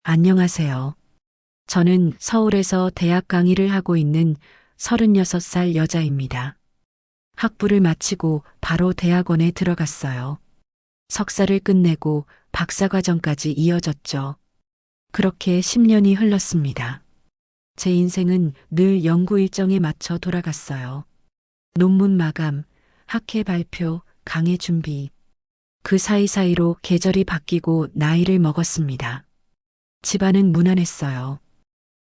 안녕하세요. 저는 서울에서 대학 강의를 하고 있는 36살 여자입니다. 학부를 마치고 바로 대학원에 들어갔어요. 석사를 끝내고 박사과정까지 이어졌죠. 그렇게 10년이 흘렀습니다. 제 인생은 늘 연구 일정에 맞춰 돌아갔어요. 논문 마감, 학회 발표, 강의 준비. 그 사이사이로 계절이 바뀌고 나이를 먹었습니다. 집안은 무난했어요.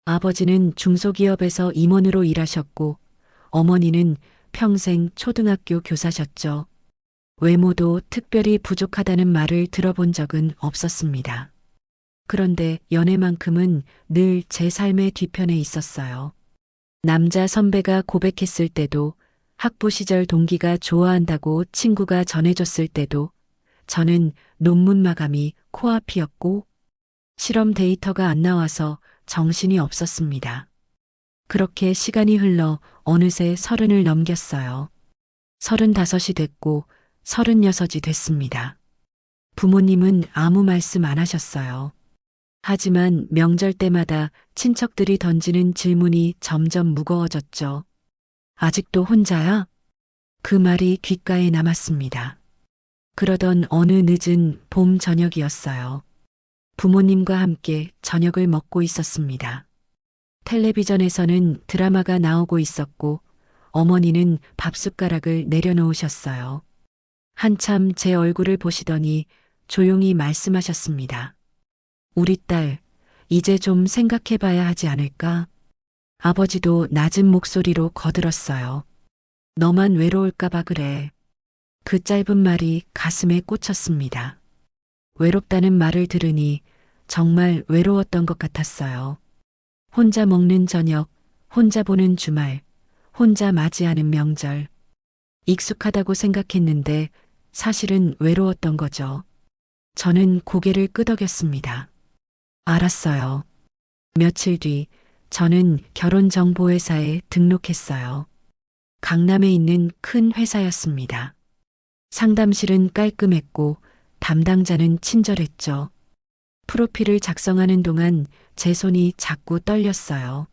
아버지는 중소기업에서 임원으로 일하셨고 어머니는 평생 초등학교 교사셨죠. 외모도 특별히 부족하다는 말을 들어본 적은 없었습니다. 그런데 연애만큼은 늘 제 삶의 뒤편에 있었어요. 남자 선배가 고백했을 때도, 학부 시절 동기가 좋아한다고 친구가 전해줬을 때도 저는 논문 마감이 코앞이었고 실험 데이터가 안 나와서 정신이 없었습니다. 그렇게 시간이 흘러 어느새 30을 넘겼어요. 35이 됐고 36이 됐습니다. 부모님은 아무 말씀 안 하셨어요. 하지만 명절 때마다 친척들이 던지는 질문이 점점 무거워졌죠. 아직도 혼자야? 그 말이 귓가에 남았습니다. 그러던 어느 늦은 봄 저녁이었어요. 부모님과 함께 저녁을 먹고 있었습니다. 텔레비전에서는 드라마가 나오고 있었고 어머니는 밥숟가락을 내려놓으셨어요. 한참 제 얼굴을 보시더니 조용히 말씀하셨습니다. 우리 딸, 이제 좀 생각해 봐야 하지 않을까? 아버지도 낮은 목소리로 거들었어요. 너만 외로울까봐 그래. 그 짧은 말이 가슴에 꽂혔습니다. 외롭다는 말을 들으니 정말 외로웠던 것 같았어요. 혼자 먹는 저녁, 혼자 보는 주말, 혼자 맞이하는 명절. 익숙하다고 생각했는데 사실은 외로웠던 거죠. 저는 고개를 끄덕였습니다. 알았어요. 며칠 뒤 저는 결혼정보회사에 등록했어요. 강남에 있는 큰 회사였습니다. 상담실은 깔끔했고 담당자는 친절했죠. 프로필을 작성하는 동안 제 손이 자꾸 떨렸어요.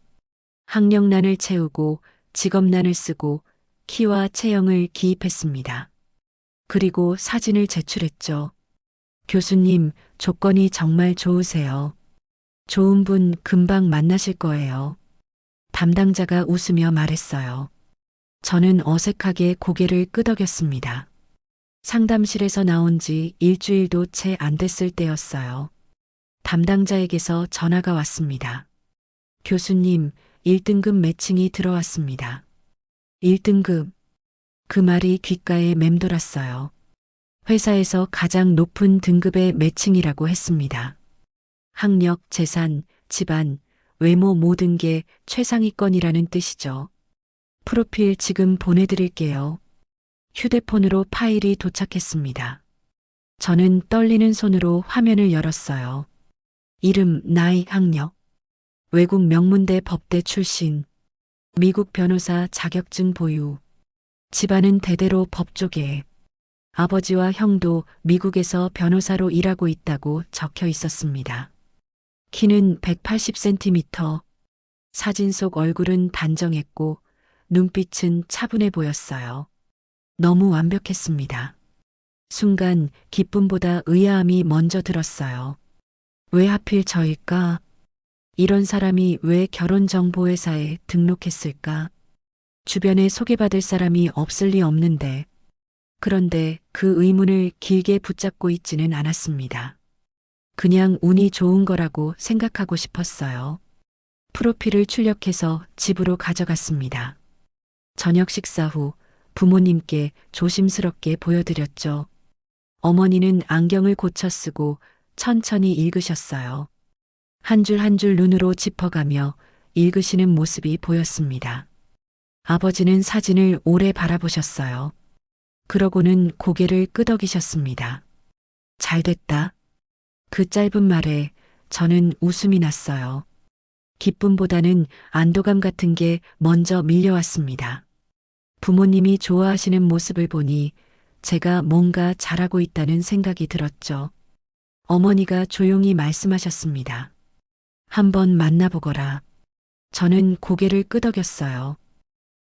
학력란을 채우고 직업란을 쓰고 키와 체형을 기입했습니다. 그리고 사진을 제출했죠. 교수님, 조건이 정말 좋으세요. 좋은 분 금방 만나실 거예요. 담당자가 웃으며 말했어요. 저는 어색하게 고개를 끄덕였습니다. 상담실에서 나온 지 일주일도 채 안 됐을 때였어요. 담당자에게서 전화가 왔습니다. 교수님, 1등급 매칭이 들어왔습니다. 1등급. 그 말이 귓가에 맴돌았어요. 회사에서 가장 높은 등급의 매칭이라고 했습니다. 학력, 재산, 집안, 외모 모든 게 최상위권이라는 뜻이죠. 프로필 지금 보내드릴게요. 휴대폰으로 파일이 도착했습니다. 저는 떨리는 손으로 화면을 열었어요. 이름, 나이, 학력. 외국 명문대 법대 출신. 미국 변호사 자격증 보유. 집안은 대대로 법조계. 아버지와 형도 미국에서 변호사로 일하고 있다고 적혀 있었습니다. 키는 180cm. 사진 속 얼굴은 단정했고 눈빛은 차분해 보였어요. 너무 완벽했습니다. 순간 기쁨보다 의아함이 먼저 들었어요. 왜 하필 저일까? 이런 사람이 왜 결혼정보회사에 등록했을까? 주변에 소개받을 사람이 없을 리 없는데. 그런데 그 의문을 길게 붙잡고 있지는 않았습니다. 그냥 운이 좋은 거라고 생각하고 싶었어요. 프로필을 출력해서 집으로 가져갔습니다. 저녁 식사 후 부모님께 조심스럽게 보여드렸죠. 어머니는 안경을 고쳐 쓰고 천천히 읽으셨어요. 한 줄 한 줄 눈으로 짚어가며 읽으시는 모습이 보였습니다. 아버지는 사진을 오래 바라보셨어요. 그러고는 고개를 끄덕이셨습니다. 잘됐다. 그 짧은 말에 저는 웃음이 났어요. 기쁨보다는 안도감 같은 게 먼저 밀려왔습니다. 부모님이 좋아하시는 모습을 보니 제가 뭔가 잘하고 있다는 생각이 들었죠. 어머니가 조용히 말씀하셨습니다. 한번 만나보거라. 저는 고개를 끄덕였어요.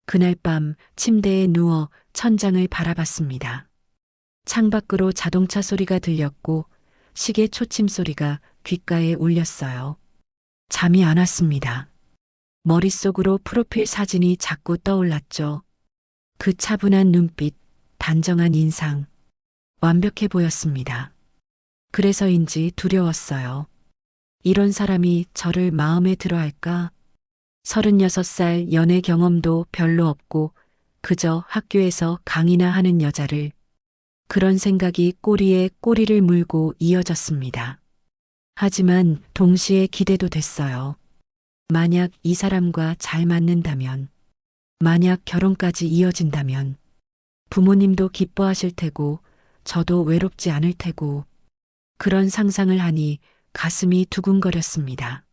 그날 밤 침대에 누워 천장을 바라봤습니다. 창밖으로 자동차 소리가 들렸고 시계 초침 소리가 귓가에 울렸어요. 잠이 안 왔습니다. 머릿속으로 프로필 사진이 자꾸 떠올랐죠. 그 차분한 눈빛, 단정한 인상, 완벽해 보였습니다. 그래서인지 두려웠어요. 이런 사람이 저를 마음에 들어 할까? 36살 연애 경험도 별로 없고 그저 학교에서 강의나 하는 여자를, 그런 생각이 꼬리에 꼬리를 물고 이어졌습니다. 하지만 동시에 기대도 됐어요. 만약 이 사람과 잘 맞는다면, 만약 결혼까지 이어진다면, 부모님도 기뻐하실 테고, 저도 외롭지 않을 테고, 그런 상상을 하니 가슴이 두근거렸습니다.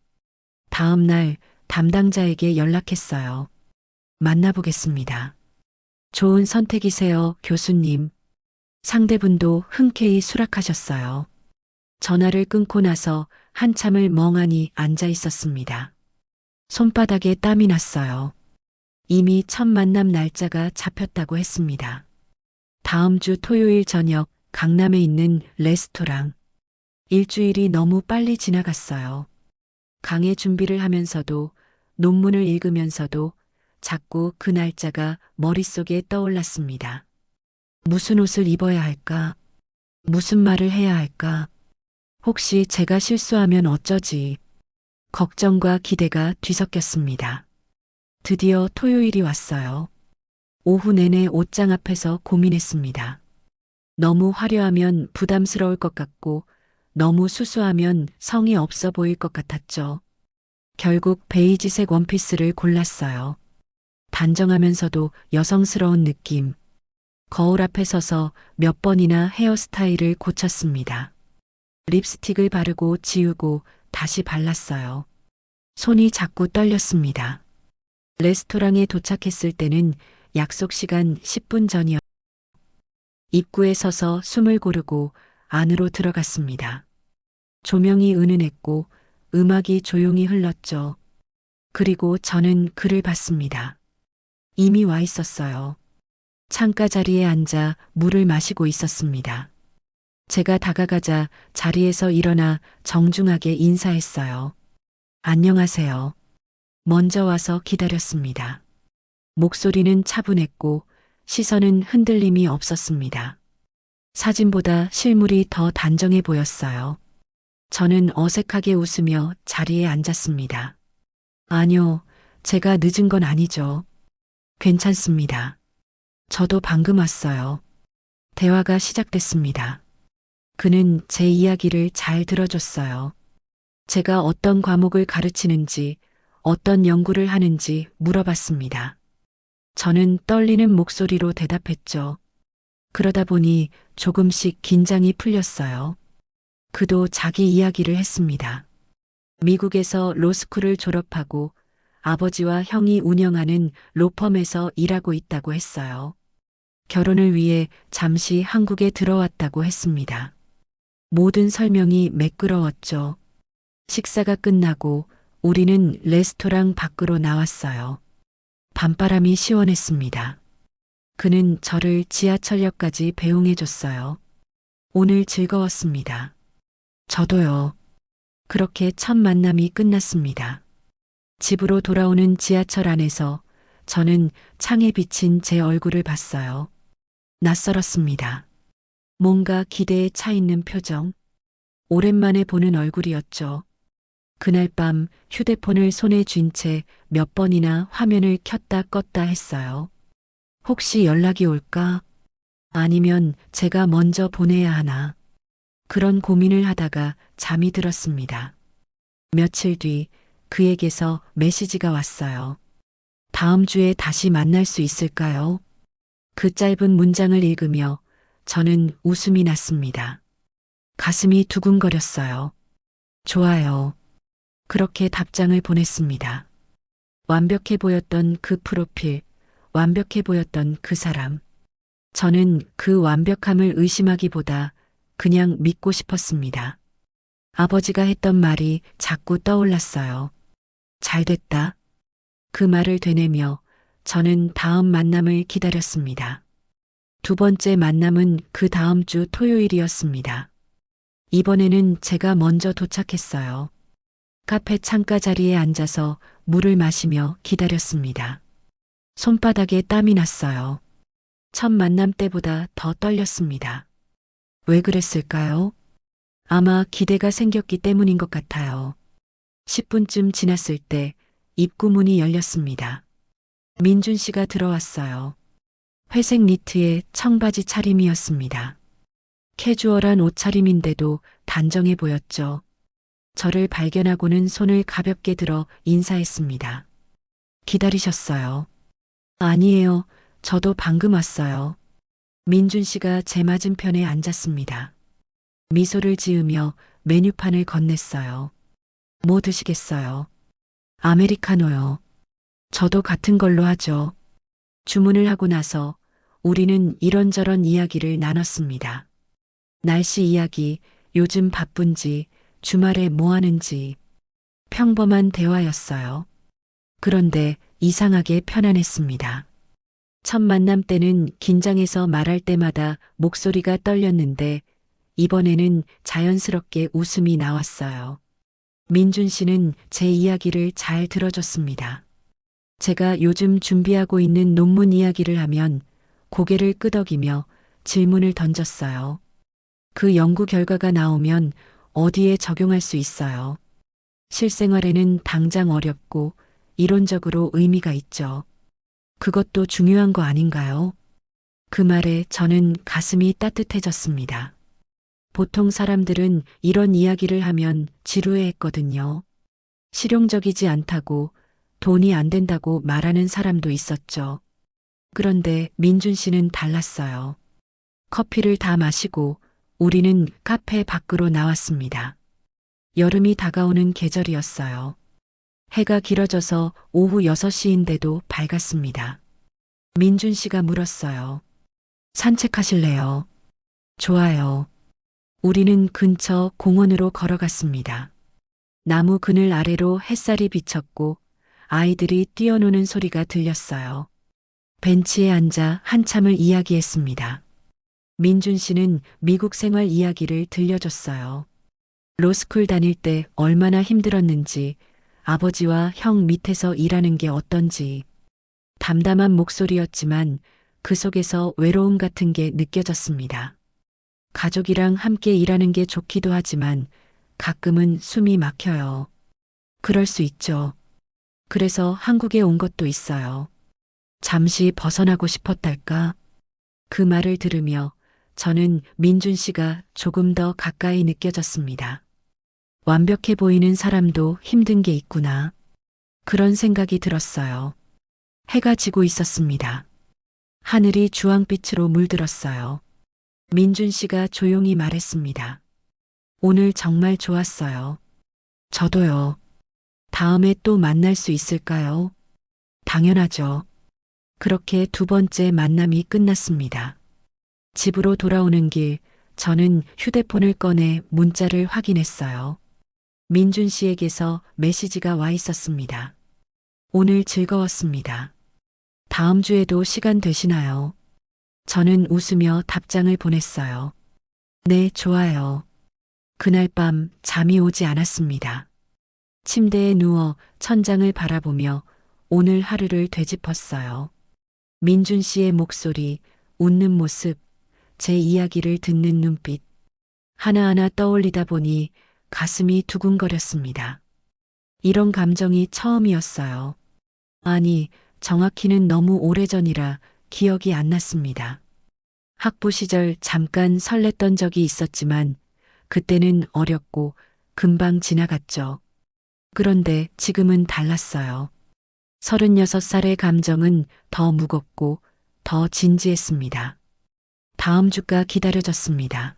다음 날 담당자에게 연락했어요. 만나보겠습니다. 좋은 선택이세요, 교수님. 상대분도 흔쾌히 수락하셨어요. 전화를 끊고 나서 한참을 멍하니 앉아 있었습니다. 손바닥에 땀이 났어요. 이미 첫 만남 날짜가 잡혔다고 했습니다. 다음 주 토요일 저녁 강남에 있는 레스토랑. 일주일이 너무 빨리 지나갔어요. 강의 준비를 하면서도, 논문을 읽으면서도 자꾸 그 날짜가 머릿속에 떠올랐습니다. 무슨 옷을 입어야 할까? 무슨 말을 해야 할까? 혹시 제가 실수하면 어쩌지? 걱정과 기대가 뒤섞였습니다. 드디어 토요일이 왔어요. 오후 내내 옷장 앞에서 고민했습니다. 너무 화려하면 부담스러울 것 같고, 너무 수수하면 성의 없어 보일 것 같았죠. 결국 베이지색 원피스를 골랐어요. 단정하면서도 여성스러운 느낌. 거울 앞에 서서 몇 번이나 헤어스타일을 고쳤습니다. 립스틱을 바르고 지우고 다시 발랐어요. 손이 자꾸 떨렸습니다. 레스토랑에 도착했을 때는 약속 시간 10분 전이었. 입구에 서서 숨을 고르고 안으로 들어갔습니다. 조명이 은은했고 음악이 조용히 흘렀죠. 그리고 저는 그를 봤습니다. 이미 와 있었어요. 창가 자리에 앉아 물을 마시고 있었습니다. 제가 다가가자 자리에서 일어나 정중하게 인사했어요. 안녕하세요. 먼저 와서 기다렸습니다. 목소리는 차분했고 시선은 흔들림이 없었습니다. 사진보다 실물이 더 단정해 보였어요. 저는 어색하게 웃으며 자리에 앉았습니다. 아니요, 제가 늦은 건 아니죠. 괜찮습니다. 저도 방금 왔어요. 대화가 시작됐습니다. 그는 제 이야기를 잘 들어줬어요. 제가 어떤 과목을 가르치는지, 어떤 연구를 하는지 물어봤습니다. 저는 떨리는 목소리로 대답했죠. 그러다 보니 조금씩 긴장이 풀렸어요. 그도 자기 이야기를 했습니다. 미국에서 로스쿨을 졸업하고 아버지와 형이 운영하는 로펌에서 일하고 있다고 했어요. 결혼을 위해 잠시 한국에 들어왔다고 했습니다. 모든 설명이 매끄러웠죠. 식사가 끝나고 우리는 레스토랑 밖으로 나왔어요. 밤바람이 시원했습니다. 그는 저를 지하철역까지 배웅해줬어요. 오늘 즐거웠습니다. 저도요. 그렇게 첫 만남이 끝났습니다. 집으로 돌아오는 지하철 안에서 저는 창에 비친 제 얼굴을 봤어요. 낯설었습니다. 뭔가 기대에 차 있는 표정. 오랜만에 보는 얼굴이었죠. 그날 밤 휴대폰을 손에 쥔 채 몇 번이나 화면을 켰다 껐다 했어요. 혹시 연락이 올까? 아니면 제가 먼저 보내야 하나? 그런 고민을 하다가 잠이 들었습니다. 며칠 뒤 그에게서 메시지가 왔어요. 다음 주에 다시 만날 수 있을까요? 그 짧은 문장을 읽으며 저는 웃음이 났습니다. 가슴이 두근거렸어요. 좋아요. 그렇게 답장을 보냈습니다. 완벽해 보였던 그 프로필, 완벽해 보였던 그 사람. 저는 그 완벽함을 의심하기보다 그냥 믿고 싶었습니다. 아버지가 했던 말이 자꾸 떠올랐어요. 잘 됐다. 그 말을 되뇌며 저는 다음 만남을 기다렸습니다. 두 번째 만남은 그 다음 주 토요일이었습니다. 이번에는 제가 먼저 도착했어요. 카페 창가 자리에 앉아서 물을 마시며 기다렸습니다. 손바닥에 땀이 났어요. 첫 만남 때보다 더 떨렸습니다. 왜 그랬을까요? 아마 기대가 생겼기 때문인 것 같아요. 10분쯤 지났을 때 입구 문이 열렸습니다. 민준 씨가 들어왔어요. 회색 니트에 청바지 차림이었습니다. 캐주얼한 옷차림인데도 단정해 보였죠. 저를 발견하고는 손을 가볍게 들어 인사했습니다. 기다리셨어요? 아니에요. 저도 방금 왔어요. 민준 씨가 제 맞은편에 앉았습니다. 미소를 지으며 메뉴판을 건넸어요. 뭐 드시겠어요? 아메리카노요. 저도 같은 걸로 하죠. 주문을 하고 나서 우리는 이런저런 이야기를 나눴습니다. 날씨 이야기, 요즘 바쁜지, 주말에 뭐 하는지. 평범한 대화였어요. 그런데 이상하게 편안했습니다. 첫 만남 때는 긴장해서 말할 때마다 목소리가 떨렸는데 이번에는 자연스럽게 웃음이 나왔어요. 민준 씨는 제 이야기를 잘 들어줬습니다. 제가 요즘 준비하고 있는 논문 이야기를 하면 고개를 끄덕이며 질문을 던졌어요. 그 연구 결과가 나오면 어디에 적용할 수 있어요? 실생활에는 당장 어렵고 이론적으로 의미가 있죠. 그것도 중요한 거 아닌가요? 그 말에 저는 가슴이 따뜻해졌습니다. 보통 사람들은 이런 이야기를 하면 지루해 했거든요. 실용적이지 않다고 돈이 안 된다고 말하는 사람도 있었죠. 그런데 민준 씨는 달랐어요. 커피를 다 마시고 우리는 카페 밖으로 나왔습니다. 여름이 다가오는 계절이었어요. 해가 길어져서 오후 6시인데도 밝았습니다. 민준 씨가 물었어요. 산책하실래요? 좋아요. 우리는 근처 공원으로 걸어갔습니다. 나무 그늘 아래로 햇살이 비쳤고 아이들이 뛰어노는 소리가 들렸어요. 벤치에 앉아 한참을 이야기했습니다. 민준 씨는 미국 생활 이야기를 들려줬어요. 로스쿨 다닐 때 얼마나 힘들었는지, 아버지와 형 밑에서 일하는 게 어떤지. 담담한 목소리였지만 그 속에서 외로움 같은 게 느껴졌습니다. 가족이랑 함께 일하는 게 좋기도 하지만 가끔은 숨이 막혀요. 그럴 수 있죠. 그래서 한국에 온 것도 있어요. 잠시 벗어나고 싶었달까? 그 말을 들으며 저는 민준 씨가 조금 더 가까이 느껴졌습니다. 완벽해 보이는 사람도 힘든 게 있구나. 그런 생각이 들었어요. 해가 지고 있었습니다. 하늘이 주황빛으로 물들었어요. 민준 씨가 조용히 말했습니다. 오늘 정말 좋았어요. 저도요. 다음에 또 만날 수 있을까요? 당연하죠. 그렇게 두 번째 만남이 끝났습니다. 집으로 돌아오는 길, 저는 휴대폰을 꺼내 문자를 확인했어요. 민준 씨에게서 메시지가 와 있었습니다. 오늘 즐거웠습니다. 다음 주에도 시간 되시나요? 저는 웃으며 답장을 보냈어요. 네, 좋아요. 그날 밤 잠이 오지 않았습니다. 침대에 누워 천장을 바라보며 오늘 하루를 되짚었어요. 민준 씨의 목소리, 웃는 모습, 제 이야기를 듣는 눈빛. 하나하나 떠올리다 보니 가슴이 두근거렸습니다. 이런 감정이 처음이었어요. 아니, 정확히는 너무 오래전이라 기억이 안 났습니다. 학부 시절 잠깐 설렜던 적이 있었지만 그때는 어렸고 금방 지나갔죠. 그런데 지금은 달랐어요. 36살의 감정은 더 무겁고 더 진지했습니다. 다음 주가 기다려졌습니다.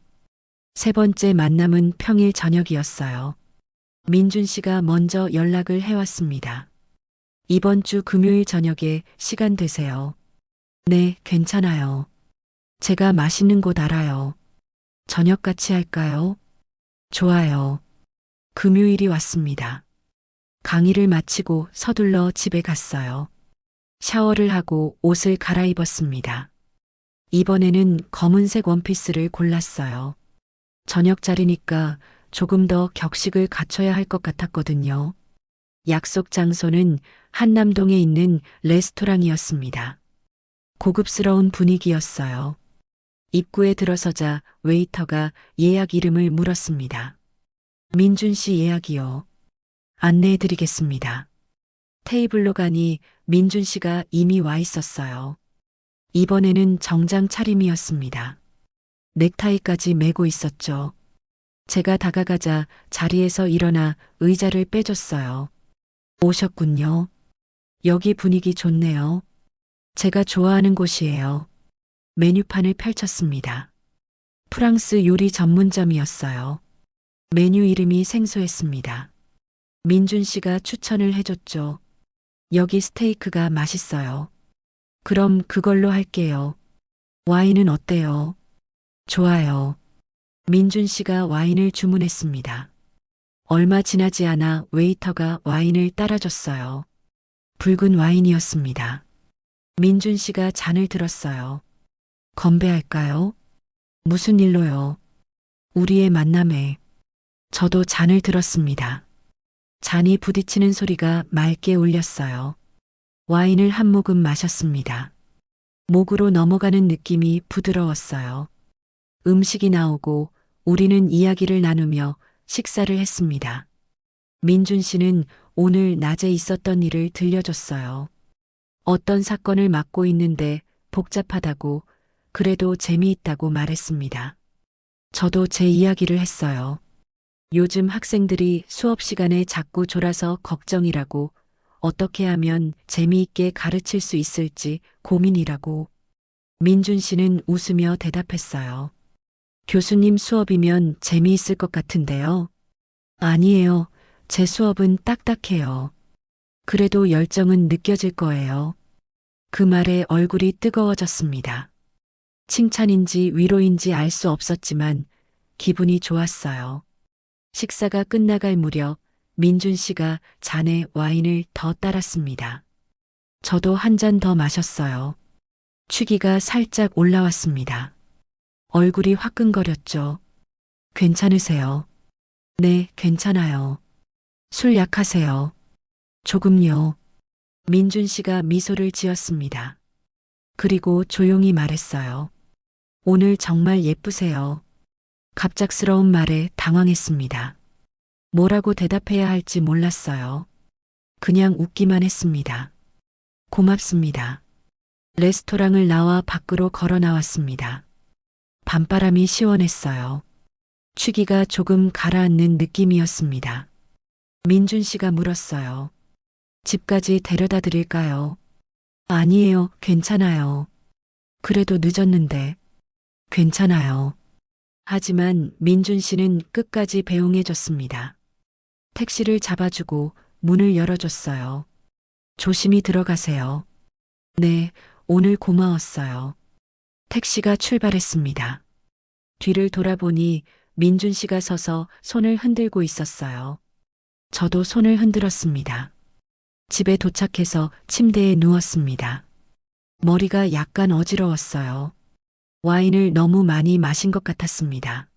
세 번째 만남은 평일 저녁이었어요. 민준 씨가 먼저 연락을 해왔습니다. 이번 주 금요일 저녁에 시간 되세요? 네, 괜찮아요. 제가 맛있는 곳 알아요. 저녁 같이 할까요? 좋아요. 금요일이 왔습니다. 강의를 마치고 서둘러 집에 갔어요. 샤워를 하고 옷을 갈아입었습니다. 이번에는 검은색 원피스를 골랐어요. 저녁 자리니까 조금 더 격식을 갖춰야 할 것 같았거든요. 약속 장소는 한남동에 있는 레스토랑이었습니다. 고급스러운 분위기였어요. 입구에 들어서자 웨이터가 예약 이름을 물었습니다. 민준 씨 예약이요. 안내해 드리겠습니다. 테이블로 가니 민준 씨가 이미 와 있었어요. 이번에는 정장 차림이었습니다. 넥타이까지 매고 있었죠. 제가 다가가자 자리에서 일어나 의자를 빼줬어요. 오셨군요. 여기 분위기 좋네요. 제가 좋아하는 곳이에요. 메뉴판을 펼쳤습니다. 프랑스 요리 전문점이었어요. 메뉴 이름이 생소했습니다. 민준 씨가 추천을 해줬죠. 여기 스테이크가 맛있어요. 그럼 그걸로 할게요. 와인은 어때요? 좋아요. 민준 씨가 와인을 주문했습니다. 얼마 지나지 않아 웨이터가 와인을 따라줬어요. 붉은 와인이었습니다. 민준 씨가 잔을 들었어요. 건배할까요? 무슨 일로요? 우리의 만남에. 저도 잔을 들었습니다. 잔이 부딪히는 소리가 맑게 울렸어요. 와인을 한 모금 마셨습니다. 목으로 넘어가는 느낌이 부드러웠어요. 음식이 나오고 우리는 이야기를 나누며 식사를 했습니다. 민준 씨는 오늘 낮에 있었던 일을 들려줬어요. 어떤 사건을 맡고 있는데 복잡하다고 그래도 재미있다고 말했습니다. 저도 제 이야기를 했어요. 요즘 학생들이 수업 시간에 자꾸 졸아서 걱정이라고 어떻게 하면 재미있게 가르칠 수 있을지 고민이라고. 민준 씨는 웃으며 대답했어요. 교수님 수업이면 재미있을 것 같은데요. 아니에요. 제 수업은 딱딱해요. 그래도 열정은 느껴질 거예요. 그 말에 얼굴이 뜨거워졌습니다. 칭찬인지 위로인지 알 수 없었지만 기분이 좋았어요. 식사가 끝나갈 무렵 민준 씨가 잔에 와인을 더 따랐습니다. 저도 한 잔 더 마셨어요. 취기가 살짝 올라왔습니다. 얼굴이 화끈거렸죠. 괜찮으세요? 네, 괜찮아요. 술 약하세요? 조금요. 민준 씨가 미소를 지었습니다. 그리고 조용히 말했어요. 오늘 정말 예쁘세요. 갑작스러운 말에 당황했습니다. 뭐라고 대답해야 할지 몰랐어요. 그냥 웃기만 했습니다. 고맙습니다. 레스토랑을 나와 밖으로 걸어 나왔습니다. 밤바람이 시원했어요. 취기가 조금 가라앉는 느낌이었습니다. 민준 씨가 물었어요. 집까지 데려다 드릴까요? 아니에요, 괜찮아요. 그래도 늦었는데. 괜찮아요. 하지만 민준 씨는 끝까지 배웅해줬습니다. 택시를 잡아주고 문을 열어줬어요. 조심히 들어가세요. 네, 오늘 고마웠어요. 택시가 출발했습니다. 뒤를 돌아보니 민준 씨가 서서 손을 흔들고 있었어요. 저도 손을 흔들었습니다. 집에 도착해서 침대에 누웠습니다. 머리가 약간 어지러웠어요. 와인을 너무 많이 마신 것 같았습니다.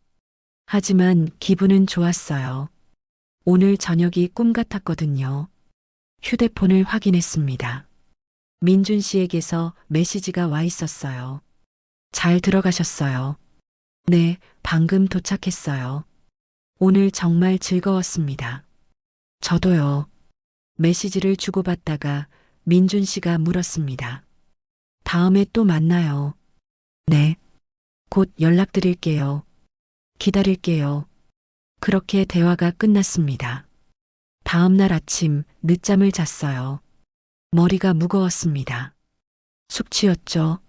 하지만 기분은 좋았어요. 오늘 저녁이 꿈 같았거든요. 휴대폰을 확인했습니다. 민준 씨에게서 메시지가 와 있었어요. 잘 들어가셨어요. 네, 방금 도착했어요. 오늘 정말 즐거웠습니다. 저도요. 메시지를 주고받다가 민준 씨가 물었습니다. 다음에 또 만나요. 네. 곧 연락드릴게요. 기다릴게요. 그렇게 대화가 끝났습니다. 다음 날 아침 늦잠을 잤어요. 머리가 무거웠습니다. 숙취였죠.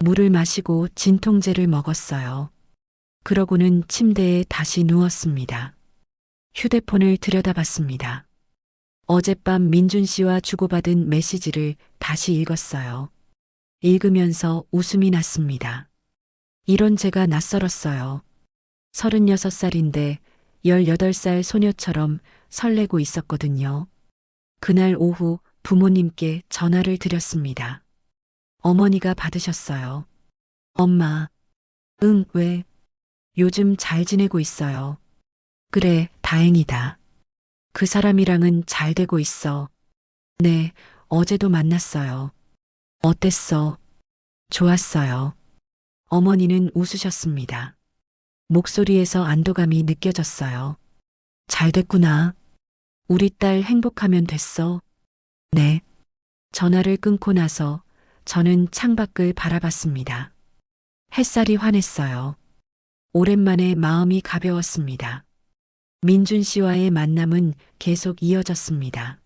물을 마시고 진통제를 먹었어요. 그러고는 침대에 다시 누웠습니다. 휴대폰을 들여다봤습니다. 어젯밤 민준 씨와 주고받은 메시지를 다시 읽었어요. 읽으면서 웃음이 났습니다. 이런 제가 낯설었어요. 36살인데 18살 소녀처럼 설레고 있었거든요. 그날 오후 부모님께 전화를 드렸습니다. 어머니가 받으셨어요. 엄마, 응, 왜? 요즘 잘 지내고 있어요. 그래, 다행이다. 그 사람이랑은 잘 되고 있어. 네, 어제도 만났어요. 어땠어? 좋았어요. 어머니는 웃으셨습니다. 목소리에서 안도감이 느껴졌어요. 잘 됐구나. 우리 딸 행복하면 됐어. 네. 전화를 끊고 나서 저는 창밖을 바라봤습니다. 햇살이 환했어요. 오랜만에 마음이 가벼웠습니다. 민준 씨와의 만남은 계속 이어졌습니다.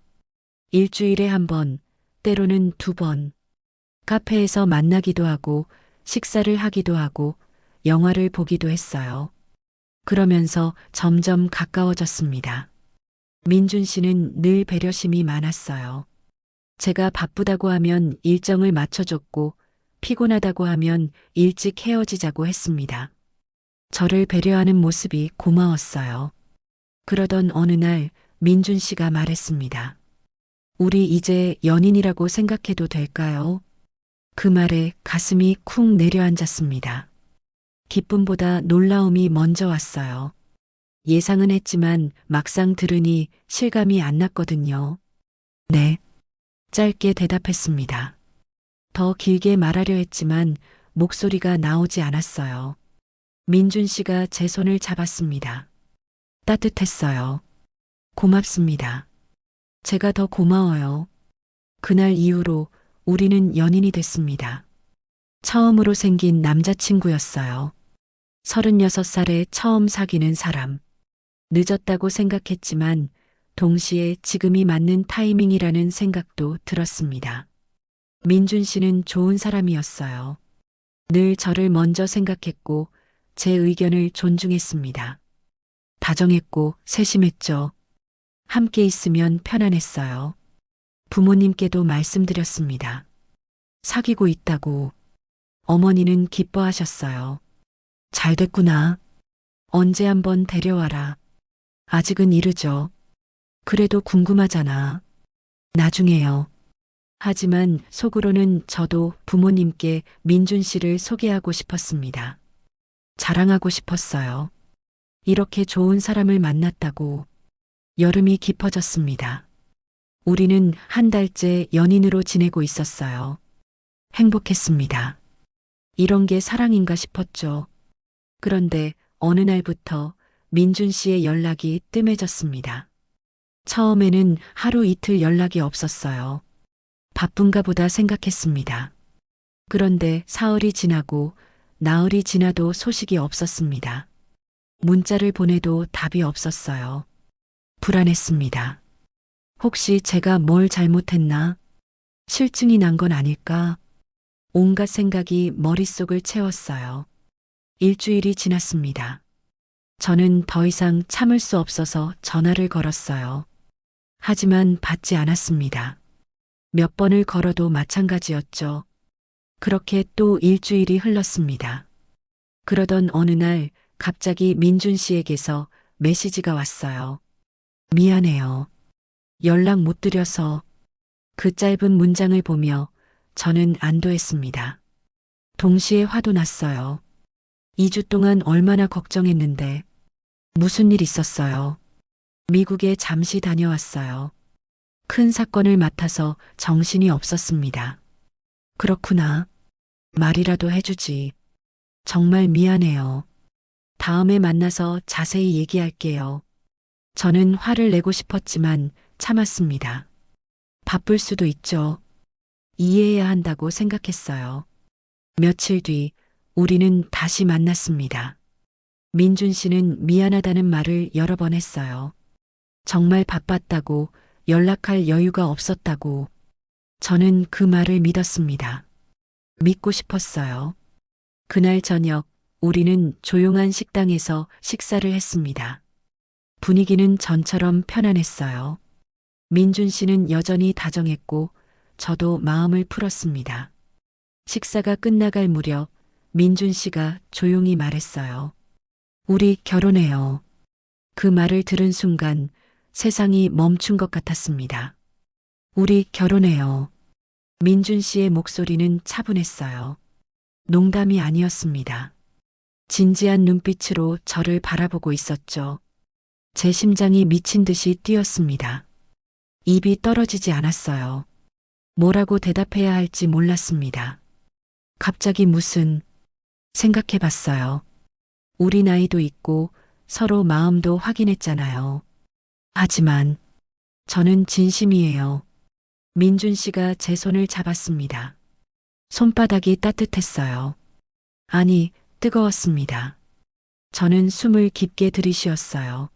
일주일에 한 번, 때로는 2번, 카페에서 만나기도 하고, 식사를 하기도 하고, 영화를 보기도 했어요. 그러면서 점점 가까워졌습니다. 민준 씨는 늘 배려심이 많았어요. 제가 바쁘다고 하면 일정을 맞춰줬고, 피곤하다고 하면 일찍 헤어지자고 했습니다. 저를 배려하는 모습이 고마웠어요. 그러던 어느 날 민준 씨가 말했습니다. 우리 이제 연인이라고 생각해도 될까요? 그 말에 가슴이 쿵 내려앉았습니다. 기쁨보다 놀라움이 먼저 왔어요. 예상은 했지만 막상 들으니 실감이 안 났거든요. 네. 짧게 대답했습니다. 더 길게 말하려 했지만 목소리가 나오지 않았어요. 민준 씨가 제 손을 잡았습니다. 따뜻했어요. 고맙습니다. 제가 더 고마워요. 그날 이후로 우리는 연인이 됐습니다. 처음으로 생긴 남자친구였어요. 36살에 처음 사귀는 사람. 늦었다고 생각했지만 동시에 지금이 맞는 타이밍이라는 생각도 들었습니다. 민준 씨는 좋은 사람이었어요. 늘 저를 먼저 생각했고 제 의견을 존중했습니다. 다정했고 세심했죠. 함께 있으면 편안했어요. 부모님께도 말씀드렸습니다. 사귀고 있다고. 어머니는 기뻐하셨어요. 잘 됐구나. 언제 한번 데려와라. 아직은 이르죠. 그래도 궁금하잖아. 나중에요. 하지만 속으로는 저도 부모님께 민준 씨를 소개하고 싶었습니다. 자랑하고 싶었어요. 이렇게 좋은 사람을 만났다고. 여름이 깊어졌습니다. 우리는 한 달째 연인으로 지내고 있었어요. 행복했습니다. 이런 게 사랑인가 싶었죠. 그런데 어느 날부터 민준 씨의 연락이 뜸해졌습니다. 처음에는 하루 이틀 연락이 없었어요. 바쁜가 보다 생각했습니다. 그런데 사흘이 지나고 나흘이 지나도 소식이 없었습니다. 문자를 보내도 답이 없었어요. 불안했습니다. 혹시 제가 뭘 잘못했나? 실증이 난 건 아닐까? 온갖 생각이 머릿속을 채웠어요. 일주일이 지났습니다. 저는 더 이상 참을 수 없어서 전화를 걸었어요. 하지만 받지 않았습니다. 몇 번을 걸어도 마찬가지였죠. 그렇게 또 일주일이 흘렀습니다. 그러던 어느 날 갑자기 민준 씨에게서 메시지가 왔어요. 미안해요. 연락 못 드려서. 그 짧은 문장을 보며 저는 안도했습니다. 동시에 화도 났어요. 2주 동안 얼마나 걱정했는데. 무슨 일 있었어요? 미국에 잠시 다녀왔어요. 큰 사건을 맡아서 정신이 없었습니다. 그렇구나. 말이라도 해주지. 정말 미안해요. 다음에 만나서 자세히 얘기할게요. 저는 화를 내고 싶었지만 참았습니다. 바쁠 수도 있죠. 이해해야 한다고 생각했어요. 며칠 뒤 우리는 다시 만났습니다. 민준 씨는 미안하다는 말을 여러 번 했어요. 정말 바빴다고, 연락할 여유가 없었다고. 저는 그 말을 믿었습니다. 믿고 싶었어요. 그날 저녁 우리는 조용한 식당에서 식사를 했습니다. 분위기는 전처럼 편안했어요. 민준 씨는 여전히 다정했고 저도 마음을 풀었습니다. 식사가 끝나갈 무렵 민준 씨가 조용히 말했어요. 우리 결혼해요. 그 말을 들은 순간 세상이 멈춘 것 같았습니다. 우리 결혼해요. 민준 씨의 목소리는 차분했어요. 농담이 아니었습니다. 진지한 눈빛으로 저를 바라보고 있었죠. 제 심장이 미친 듯이 뛰었습니다. 입이 떨어지지 않았어요. 뭐라고 대답해야 할지 몰랐습니다. 갑자기 생각해 봤어요. 우리 나이도 있고 서로 마음도 확인했잖아요. 하지만 저는 진심이에요. 민준 씨가 제 손을 잡았습니다. 손바닥이 따뜻했어요. 아니, 뜨거웠습니다. 저는 숨을 깊게 들이쉬었어요.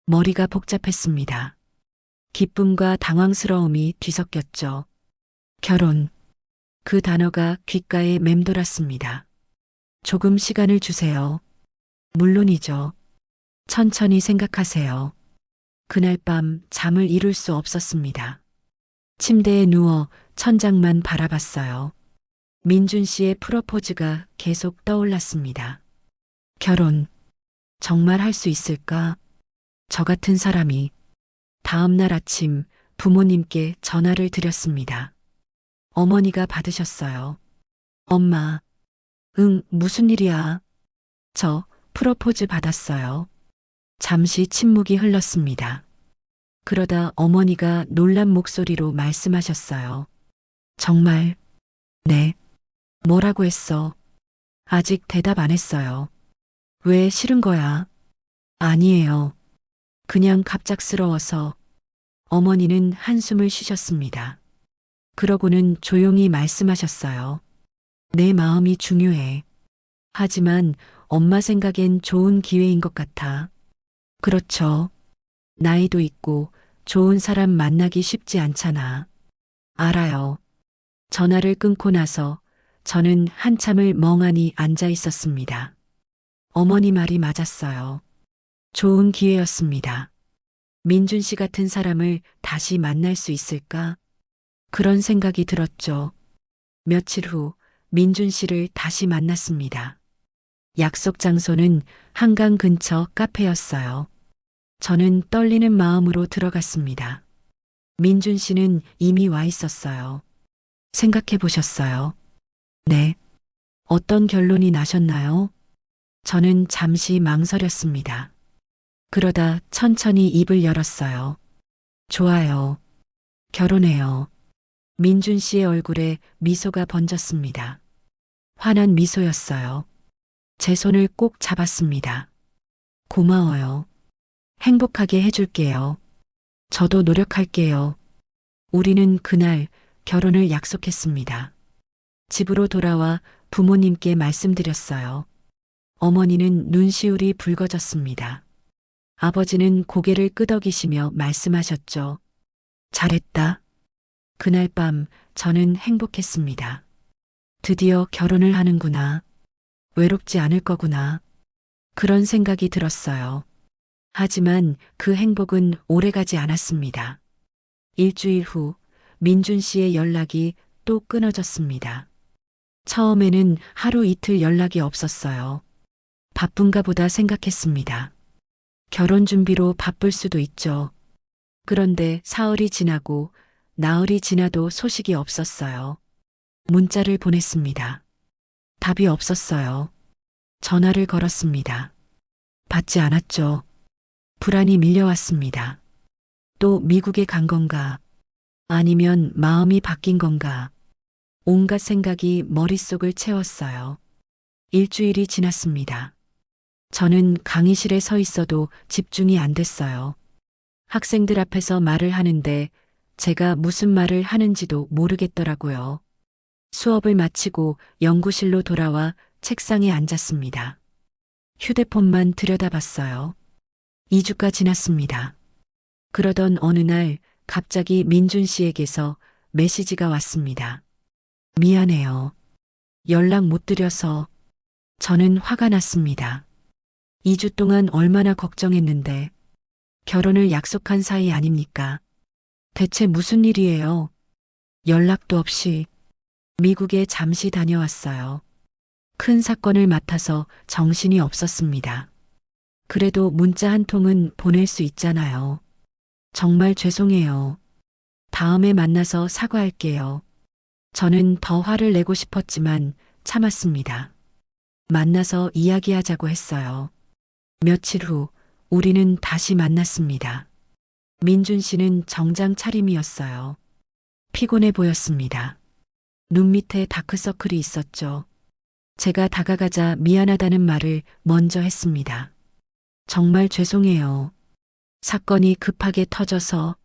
머리가 복잡했습니다. 기쁨과 당황스러움이 뒤섞였죠. 결혼. 그 단어가 귓가에 맴돌았습니다. 조금 시간을 주세요. 물론이죠. 천천히 생각하세요. 그날 밤 잠을 이룰 수 없었습니다. 침대에 누워 천장만 바라봤어요. 민준 씨의 프로포즈가 계속 떠올랐습니다. 결혼. 정말 할 수 있을까? 저 같은 사람이. 다음 날 아침 부모님께 전화를 드렸습니다. 어머니가 받으셨어요. 엄마. 응, 무슨 일이야? 저 프로포즈 받았어요. 잠시 침묵이 흘렀습니다. 그러다 어머니가 놀란 목소리로 말씀하셨어요. 정말? 네. 뭐라고 했어? 아직 대답 안 했어요. 왜 싫은 거야? 아니에요. 그냥 갑작스러워서. 어머니는 한숨을 쉬셨습니다. 그러고는 조용히 말씀하셨어요. 내 마음이 중요해. 하지만 엄마 생각엔 좋은 기회인 것 같아. 그렇죠. 나이도 있고 좋은 사람 만나기 쉽지 않잖아. 알아요. 전화를 끊고 나서 저는 한참을 멍하니 앉아 있었습니다. 어머니 말이 맞았어요. 좋은 기회였습니다. 민준 씨 같은 사람을 다시 만날 수 있을까? 그런 생각이 들었죠. 며칠 후 민준 씨를 다시 만났습니다. 약속 장소는 한강 근처 카페였어요. 저는 떨리는 마음으로 들어갔습니다. 민준 씨는 이미 와 있었어요. 생각해 보셨어요? 네. 어떤 결론이 나셨나요? 저는 잠시 망설였습니다. 그러다 천천히 입을 열었어요. 좋아요. 결혼해요. 민준 씨의 얼굴에 미소가 번졌습니다. 환한 미소였어요. 제 손을 꼭 잡았습니다. 고마워요. 행복하게 해줄게요. 저도 노력할게요. 우리는 그날 결혼을 약속했습니다. 집으로 돌아와 부모님께 말씀드렸어요. 어머니는 눈시울이 붉어졌습니다. 아버지는 고개를 끄덕이시며 말씀하셨죠. 잘했다. 그날 밤 저는 행복했습니다. 드디어 결혼을 하는구나. 외롭지 않을 거구나. 그런 생각이 들었어요. 하지만 그 행복은 오래가지 않았습니다. 일주일 후 민준 씨의 연락이 또 끊어졌습니다. 처음에는 하루 이틀 연락이 없었어요. 바쁜가 보다 생각했습니다. 결혼 준비로 바쁠 수도 있죠. 그런데 사흘이 지나고 나흘이 지나도 소식이 없었어요. 문자를 보냈습니다. 답이 없었어요. 전화를 걸었습니다. 받지 않았죠. 불안이 밀려왔습니다. 또 미국에 간 건가? 아니면 마음이 바뀐 건가? 온갖 생각이 머릿속을 채웠어요. 일주일이 지났습니다. 저는 강의실에 서 있어도 집중이 안 됐어요. 학생들 앞에서 말을 하는데 제가 무슨 말을 하는지도 모르겠더라고요. 수업을 마치고 연구실로 돌아와 책상에 앉았습니다. 휴대폰만 들여다봤어요. 2주가 지났습니다. 그러던 어느 날 갑자기 민준 씨에게서 메시지가 왔습니다. 미안해요. 연락 못 드려서. 저는 화가 났습니다. 2주 동안 얼마나 걱정했는데. 결혼을 약속한 사이 아닙니까? 대체 무슨 일이에요? 연락도 없이. 미국에 잠시 다녀왔어요. 큰 사건을 맡아서 정신이 없었습니다. 그래도 문자 한 통은 보낼 수 있잖아요. 정말 죄송해요. 다음에 만나서 사과할게요. 저는 더 화를 내고 싶었지만 참았습니다. 만나서 이야기하자고 했어요. 며칠 후 우리는 다시 만났습니다. 민준 씨는 정장 차림이었어요. 피곤해 보였습니다. 눈 밑에 다크서클이 있었죠. 제가 다가가자 미안하다는 말을 먼저 했습니다. 정말 죄송해요. 사건이 급하게 터져서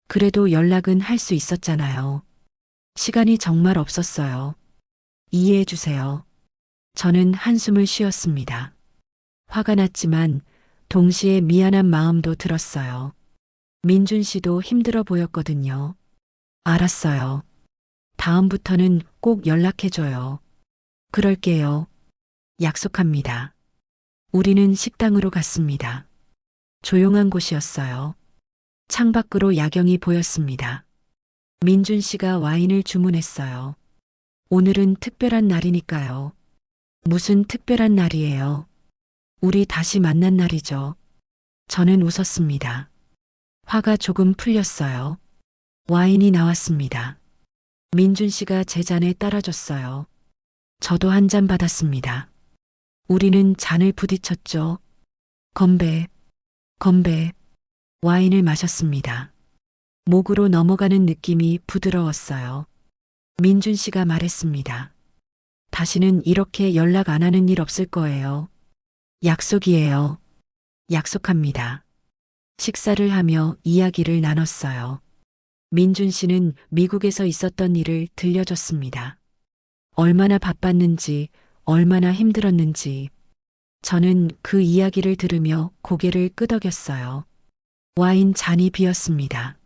그래도 연락은 할 수 있었잖아요. 시간이 정말 없었어요. 이해해 주세요. 저는 한숨을 쉬었습니다. 화가 났지만 동시에 미안한 마음도 들었어요. 민준 씨도 힘들어 보였거든요. 알았어요. 다음부터는 꼭 연락해줘요. 그럴게요. 약속합니다. 우리는 식당으로 갔습니다. 조용한 곳이었어요. 창밖으로 야경이 보였습니다. 민준 씨가 와인을 주문했어요. 오늘은 특별한 날이니까요. 무슨 특별한 날이에요? 우리 다시 만난 날이죠. 저는 웃었습니다. 화가 조금 풀렸어요. 와인이 나왔습니다. 민준 씨가 제 잔에 따라줬어요. 저도 한 잔 받았습니다. 우리는 잔을 부딪혔죠. 건배, 건배. 와인을 마셨습니다. 목으로 넘어가는 느낌이 부드러웠어요. 민준 씨가 말했습니다. 다시는 이렇게 연락 안 하는 일 없을 거예요. 약속이에요. 약속합니다. 식사를 하며 이야기를 나눴어요. 민준 씨는 미국에서 있었던 일을 들려줬습니다. 얼마나 바빴는지, 얼마나 힘들었는지. 저는 그 이야기를 들으며 고개를 끄덕였어요. 와인 잔이 비었습니다.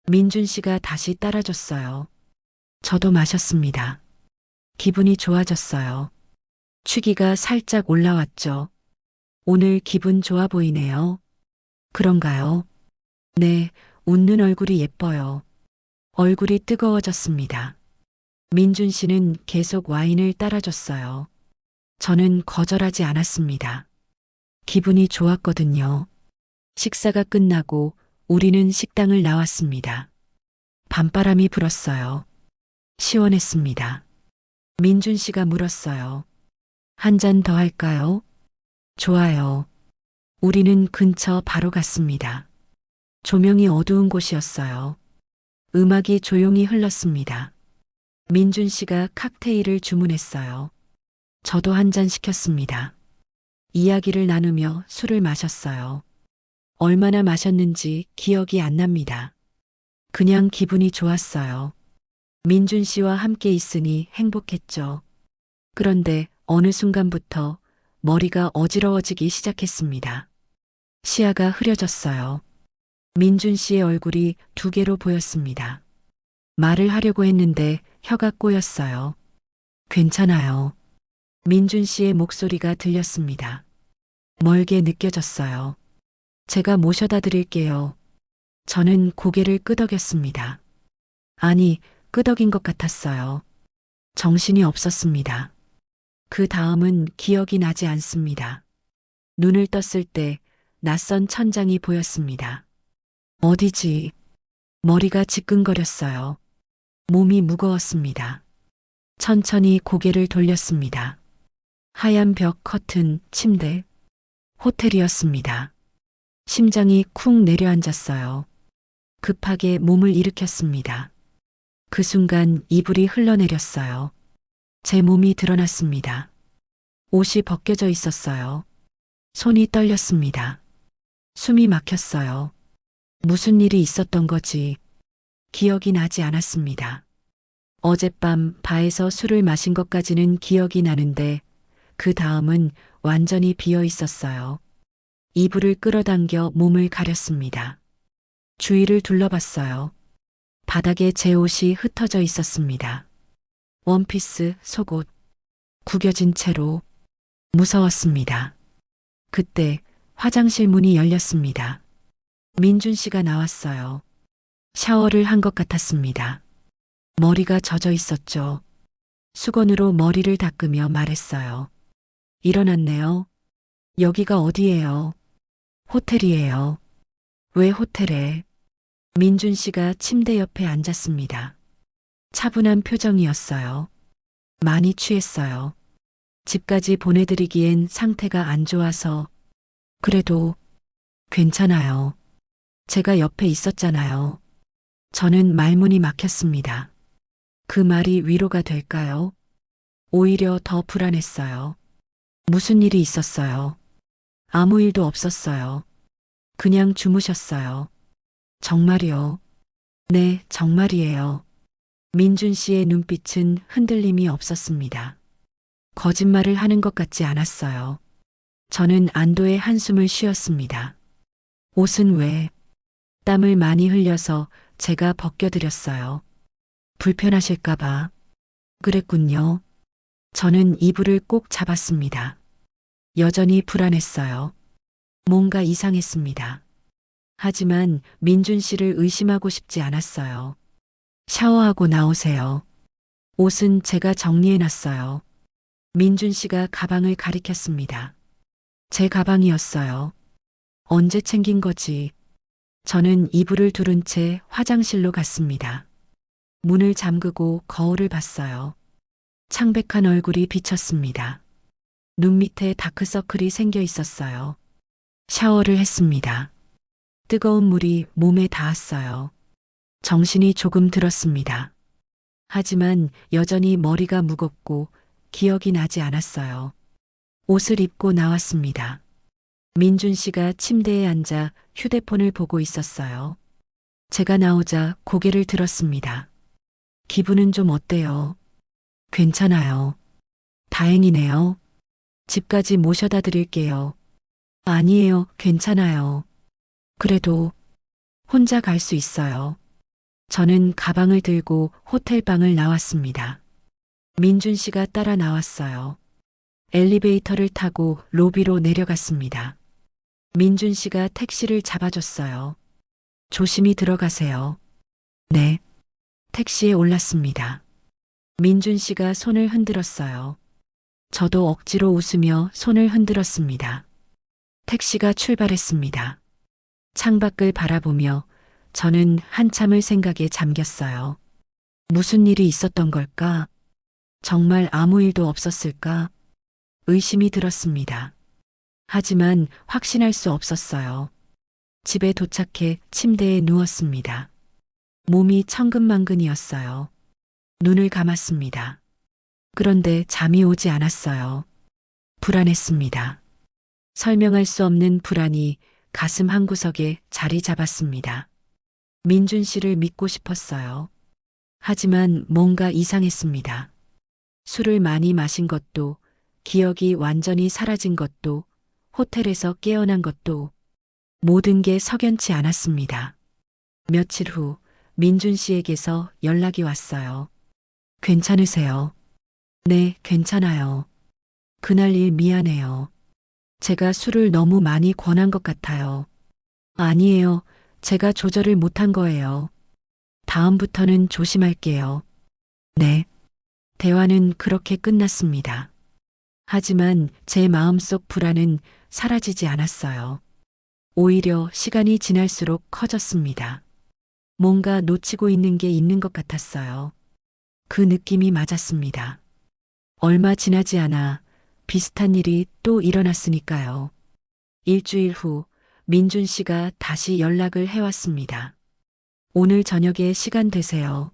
민준 씨가 다시 따라줬어요. 저도 마셨습니다. 기분이 좋아졌어요. 취기가 살짝 올라왔죠. 오늘 기분 좋아 보이네요. 그런가요? 네, 웃는 얼굴이 예뻐요. 얼굴이 뜨거워졌습니다. 민준 씨는 계속 와인을 따라줬어요. 저는 거절하지 않았습니다. 기분이 좋았거든요. 식사가 끝나고 우리는 식당을 나왔습니다. 밤바람이 불었어요. 시원했습니다. 민준 씨가 물었어요. 한 잔 더 할까요? 좋아요. 우리는 근처 바로 갔습니다. 조명이 어두운 곳이었어요. 음악이 조용히 흘렀습니다. 민준 씨가 칵테일을 주문했어요. 저도 한 잔 시켰습니다. 이야기를 나누며 술을 마셨어요. 얼마나 마셨는지 기억이 안 납니다. 그냥 기분이 좋았어요. 민준 씨와 함께 있으니 행복했죠. 그런데 어느 순간부터 머리가 어지러워지기 시작했습니다. 시야가 흐려졌어요. 민준 씨의 얼굴이 두 개로 보였습니다. 말을 하려고 했는데 혀가 꼬였어요. 괜찮아요. 민준 씨의 목소리가 들렸습니다. 멀게 느껴졌어요. 제가 모셔다 드릴게요. 저는 고개를 끄덕였습니다. 아니, 끄덕인 것 같았어요. 정신이 없었습니다. 그 다음은 기억이 나지 않습니다. 눈을 떴을 때 낯선 천장이 보였습니다. 어디지? 머리가 지끈거렸어요. 몸이 무거웠습니다. 천천히 고개를 돌렸습니다. 하얀 벽 커튼, 침대, 호텔이었습니다. 심장이 쿵 내려앉았어요. 급하게 몸을 일으켰습니다. 그 순간 이불이 흘러내렸어요. 제 몸이 드러났습니다. 옷이 벗겨져 있었어요. 손이 떨렸습니다. 숨이 막혔어요. 무슨 일이 있었던 거지? 기억이 나지 않았습니다. 어젯밤 바에서 술을 마신 것까지는 기억이 나는데 그 다음은 완전히 비어 있었어요. 이불을 끌어당겨 몸을 가렸습니다. 주위를 둘러봤어요. 바닥에 제 옷이 흩어져 있었습니다. 원피스, 속옷, 구겨진 채로 무서웠습니다. 그때 화장실 문이 열렸습니다. 민준 씨가 나왔어요. 샤워를 한 것 같았습니다. 머리가 젖어 있었죠. 수건으로 머리를 닦으며 말했어요. 일어났네요. 여기가 어디예요? 호텔이에요. 왜 호텔에? 민준 씨가 침대 옆에 앉았습니다. 차분한 표정이었어요. 많이 취했어요. 집까지 보내드리기엔 상태가 안 좋아서. 그래도 괜찮아요. 제가 옆에 있었잖아요. 저는 말문이 막혔습니다. 그 말이 위로가 될까요? 오히려 더 불안했어요. 무슨 일이 있었어요? 아무 일도 없었어요. 그냥 주무셨어요. 정말이요? 네, 정말이에요. 민준 씨의 눈빛은 흔들림이 없었습니다. 거짓말을 하는 것 같지 않았어요. 저는 안도의 한숨을 쉬었습니다. 옷은 왜? 땀을 많이 흘려서 제가 벗겨드렸어요. 불편하실까봐. 그랬군요. 저는 이불을 꼭 잡았습니다. 여전히 불안했어요. 뭔가 이상했습니다. 하지만 민준 씨를 의심하고 싶지 않았어요. 샤워하고 나오세요. 옷은 제가 정리해놨어요. 민준 씨가 가방을 가리켰습니다. 제 가방이었어요. 언제 챙긴 거지? 저는 이불을 두른 채 화장실로 갔습니다. 문을 잠그고 거울을 봤어요. 창백한 얼굴이 비쳤습니다. 눈 밑에 다크서클이 생겨 있었어요. 샤워를 했습니다. 뜨거운 물이 몸에 닿았어요. 정신이 조금 들었습니다. 하지만 여전히 머리가 무겁고 기억이 나지 않았어요. 옷을 입고 나왔습니다. 민준 씨가 침대에 앉아 휴대폰을 보고 있었어요. 제가 나오자 고개를 들었습니다. 기분은 좀 어때요? 괜찮아요. 다행이네요. 집까지 모셔다 드릴게요. 아니에요, 괜찮아요. 그래도 혼자 갈 수 있어요. 저는 가방을 들고 호텔방을 나왔습니다. 민준 씨가 따라 나왔어요. 엘리베이터를 타고 로비로 내려갔습니다. 민준 씨가 택시를 잡아줬어요. 조심히 들어가세요. 네. 택시에 올랐습니다. 민준 씨가 손을 흔들었어요. 저도 억지로 웃으며 손을 흔들었습니다. 택시가 출발했습니다. 창밖을 바라보며 저는 한참을 생각에 잠겼어요. 무슨 일이 있었던 걸까? 정말 아무 일도 없었을까? 의심이 들었습니다. 하지만 확신할 수 없었어요. 집에 도착해 침대에 누웠습니다. 몸이 천근만근이었어요. 눈을 감았습니다. 그런데 잠이 오지 않았어요. 불안했습니다. 설명할 수 없는 불안이 가슴 한구석에 자리 잡았습니다. 민준 씨를 믿고 싶었어요. 하지만 뭔가 이상했습니다. 술을 많이 마신 것도, 기억이 완전히 사라진 것도, 호텔에서 깨어난 것도, 모든 게 석연치 않았습니다. 며칠 후 민준 씨에게서 연락이 왔어요. 괜찮으세요? 네, 괜찮아요. 그날 일 미안해요. 제가 술을 너무 많이 권한 것 같아요. 아니에요. 제가 조절을 못한 거예요. 다음부터는 조심할게요. 네. 대화는 그렇게 끝났습니다. 하지만 제 마음속 불안은 사라지지 않았어요. 오히려 시간이 지날수록 커졌습니다. 뭔가 놓치고 있는 게 있는 것 같았어요. 그 느낌이 맞았습니다. 얼마 지나지 않아 비슷한 일이 또 일어났으니까요. 일주일 후 민준 씨가 다시 연락을 해왔습니다. 오늘 저녁에 시간 되세요.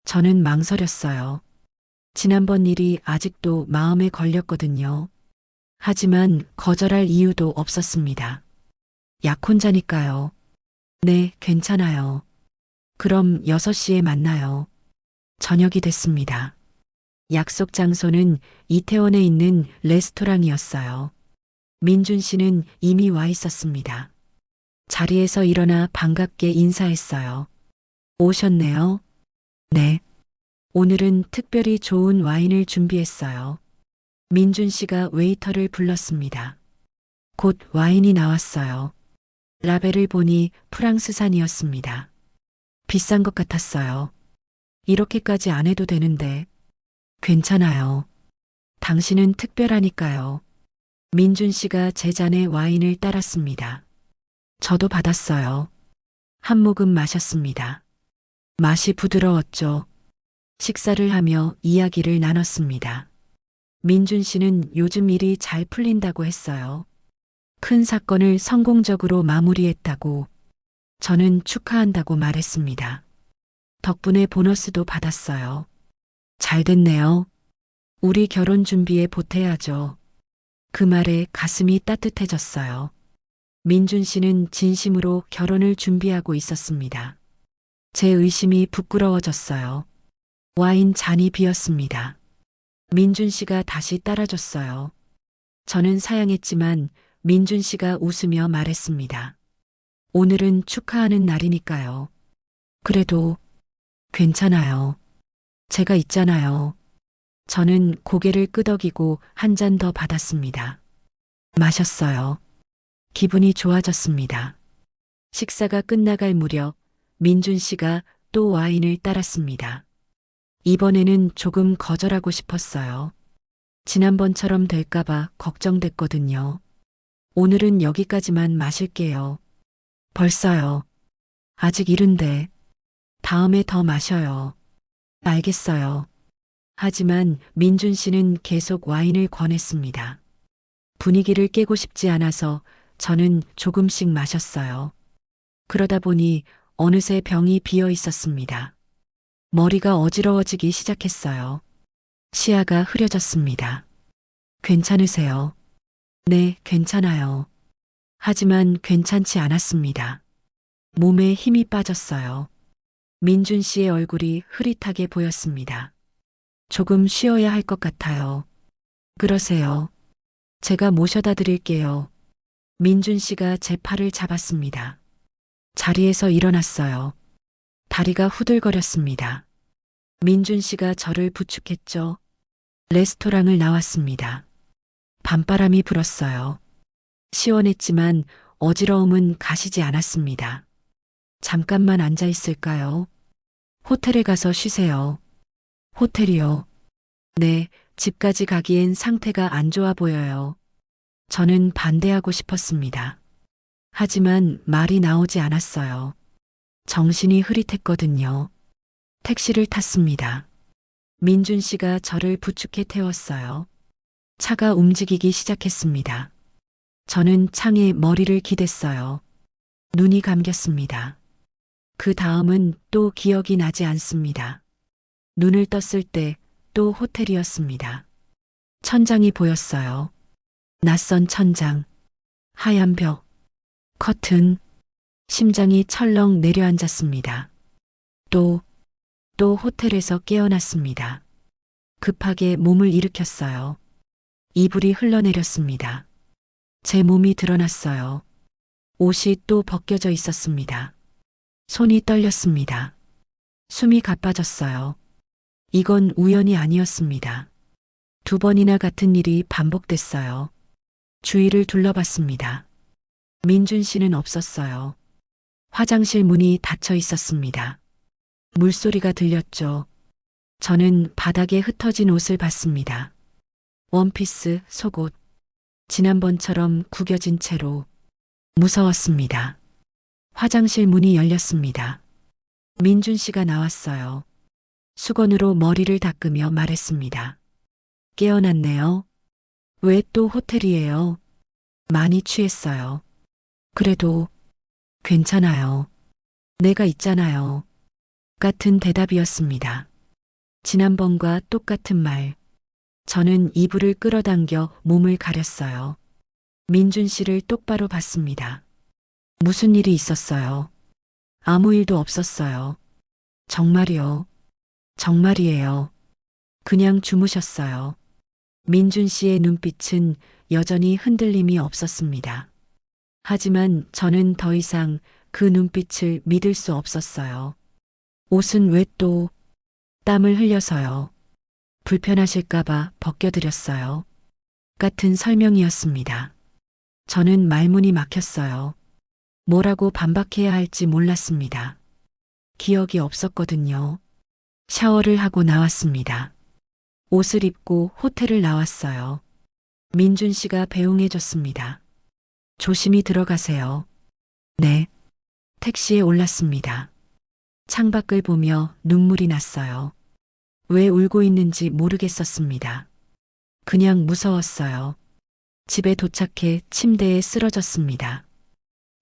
저는 망설였어요. 지난번 일이 아직도 마음에 걸렸거든요. 하지만 거절할 이유도 없었습니다. 약혼자니까요. 네, 괜찮아요. 그럼 6시에 만나요. 저녁이 됐습니다. 약속 장소는 이태원에 있는 레스토랑이었어요. 민준 씨는 이미 와 있었습니다. 자리에서 일어나 반갑게 인사했어요. 오셨네요. 네. 오늘은 특별히 좋은 와인을 준비했어요. 민준 씨가 웨이터를 불렀습니다. 곧 와인이 나왔어요. 라벨을 보니 프랑스산이었습니다. 비싼 것 같았어요. 이렇게까지 안 해도 되는데. 괜찮아요. 당신은 특별하니까요. 민준 씨가 제 잔에 와인을 따랐습니다. 저도 받았어요. 한 모금 마셨습니다. 맛이 부드러웠죠. 식사를 하며 이야기를 나눴습니다. 민준 씨는 요즘 일이 잘 풀린다고 했어요. 큰 사건을 성공적으로 마무리했다고. 저는 축하한다고 말했습니다. 덕분에 보너스도 받았어요. 잘 됐네요. 우리 결혼 준비에 보태야죠. 그 말에 가슴이 따뜻해졌어요. 민준 씨는 진심으로 결혼을 준비하고 있었습니다. 제 의심이 부끄러워졌어요. 와인 잔이 비었습니다. 민준 씨가 다시 따라줬어요. 저는 사양했지만 민준 씨가 웃으며 말했습니다. 오늘은 축하하는 날이니까요. 그래도 괜찮아요. 제가 있잖아요. 저는 고개를 끄덕이고 한 잔 더 받았습니다. 마셨어요. 기분이 좋아졌습니다. 식사가 끝나갈 무렵 민준 씨가 또 와인을 따랐습니다. 이번에는 조금 거절하고 싶었어요. 지난번처럼 될까봐 걱정됐거든요. 오늘은 여기까지만 마실게요. 벌써요. 아직 이른데. 다음에 더 마셔요. 알겠어요. 하지만 민준 씨는 계속 와인을 권했습니다. 분위기를 깨고 싶지 않아서 저는 조금씩 마셨어요. 그러다 보니 어느새 병이 비어 있었습니다. 머리가 어지러워지기 시작했어요. 시야가 흐려졌습니다. 괜찮으세요? 네, 괜찮아요. 하지만 괜찮지 않았습니다. 몸에 힘이 빠졌어요. 민준 씨의 얼굴이 흐릿하게 보였습니다. 조금 쉬어야 할 것 같아요. 그러세요. 제가 모셔다 드릴게요. 민준 씨가 제 팔을 잡았습니다. 자리에서 일어났어요. 다리가 후들거렸습니다. 민준 씨가 저를 부축했죠. 레스토랑을 나왔습니다. 밤바람이 불었어요. 시원했지만 어지러움은 가시지 않았습니다. 잠깐만 앉아 있을까요? 호텔에 가서 쉬세요. 호텔이요. 네, 집까지 가기엔 상태가 안 좋아 보여요. 저는 반대하고 싶었습니다. 하지만 말이 나오지 않았어요. 정신이 흐릿했거든요. 택시를 탔습니다. 민준 씨가 저를 부축해 태웠어요. 차가 움직이기 시작했습니다. 저는 창에 머리를 기댔어요. 눈이 감겼습니다. 그 다음은 또 기억이 나지 않습니다. 눈을 떴을 때 또 호텔이었습니다. 천장이 보였어요. 낯선 천장, 하얀 벽, 커튼, 심장이 철렁 내려앉았습니다. 또 호텔에서 깨어났습니다. 급하게 몸을 일으켰어요. 이불이 흘러내렸습니다. 제 몸이 드러났어요. 옷이 또 벗겨져 있었습니다. 손이 떨렸습니다. 숨이 가빠졌어요. 이건 우연이 아니었습니다. 2번이나 같은 일이 반복됐어요. 주위를 둘러봤습니다. 민준 씨는 없었어요. 화장실 문이 닫혀 있었습니다. 물소리가 들렸죠. 저는 바닥에 흩어진 옷을 봤습니다. 원피스, 속옷. 지난번처럼 구겨진 채로. 무서웠습니다. 화장실 문이 열렸습니다. 민준 씨가 나왔어요. 수건으로 머리를 닦으며 말했습니다. 깨어났네요. 왜 또 호텔이에요? 많이 취했어요. 그래도 괜찮아요. 내가 있잖아요. 같은 대답이었습니다. 지난번과 똑같은 말. 저는 이불을 끌어당겨 몸을 가렸어요. 민준 씨를 똑바로 봤습니다. 무슨 일이 있었어요? 아무 일도 없었어요. 정말이요. 정말이에요. 그냥 주무셨어요. 민준 씨의 눈빛은 여전히 흔들림이 없었습니다. 하지만 저는 더 이상 그 눈빛을 믿을 수 없었어요. 옷은 왜 또 땀을 흘려서요. 불편하실까봐 벗겨드렸어요. 같은 설명이었습니다. 저는 말문이 막혔어요. 뭐라고 반박해야 할지 몰랐습니다. 기억이 없었거든요. 샤워를 하고 나왔습니다. 옷을 입고 호텔을 나왔어요. 민준 씨가 배웅해줬습니다. 조심히 들어가세요. 네. 택시에 올랐습니다. 창밖을 보며 눈물이 났어요. 왜 울고 있는지 모르겠었습니다. 그냥 무서웠어요. 집에 도착해 침대에 쓰러졌습니다.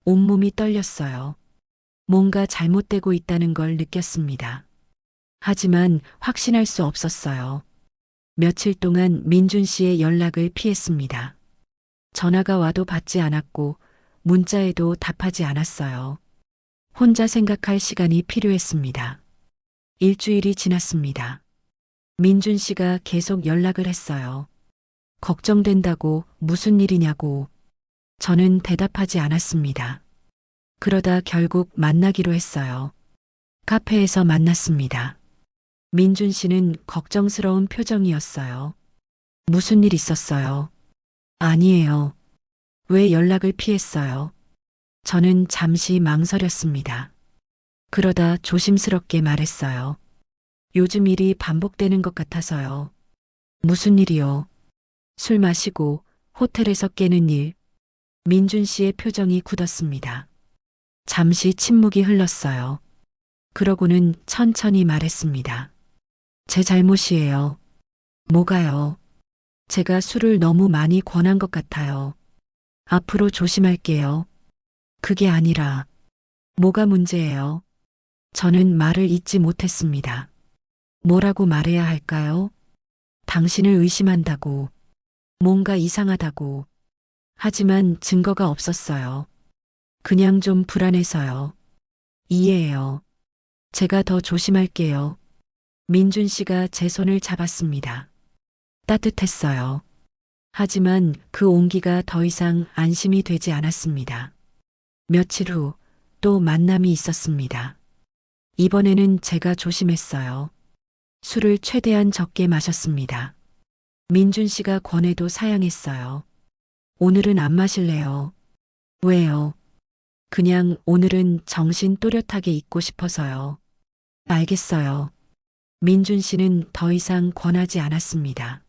온몸이 떨렸어요. 뭔가 잘못되고 있다는 걸 느꼈습니다. 하지만 확신할 수 없었어요. 며칠 동안 민준 씨의 연락을 피했습니다. 전화가 와도 받지 않았고 문자에도 답하지 않았어요. 혼자 생각할 시간이 필요했습니다. 일주일이 지났습니다. 민준 씨가 계속 연락을 했어요. 걱정된다고 무슨 일이냐고. 저는 대답하지 않았습니다. 그러다 결국 만나기로 했어요. 카페에서 만났습니다. 민준 씨는 걱정스러운 표정이었어요. 무슨 일 있었어요? 아니에요. 왜 연락을 피했어요? 저는 잠시 망설였습니다. 그러다 조심스럽게 말했어요. 요즘 일이 반복되는 것 같아서요. 무슨 일이요? 술 마시고 호텔에서 깨는 일. 민준 씨의 표정이 굳었습니다. 잠시 침묵이 흘렀어요. 그러고는 천천히 말했습니다. 제 잘못이에요. 뭐가요? 제가 술을 너무 많이 권한 것 같아요. 앞으로 조심할게요. 그게 아니라, 뭐가 문제예요? 저는 말을 잇지 못했습니다. 뭐라고 말해야 할까요? 당신을 의심한다고, 뭔가 이상하다고. 하지만 증거가 없었어요. 그냥 좀 불안해서요. 이해해요. 제가 더 조심할게요. 민준 씨가 제 손을 잡았습니다. 따뜻했어요. 하지만 그 온기가 더 이상 안심이 되지 않았습니다. 며칠 후 또 만남이 있었습니다. 이번에는 제가 조심했어요. 술을 최대한 적게 마셨습니다. 민준 씨가 권해도 사양했어요. 오늘은 안 마실래요? 왜요? 그냥 오늘은 정신 또렷하게 있고 싶어서요. 알겠어요. 민준 씨는 더 이상 권하지 않았습니다.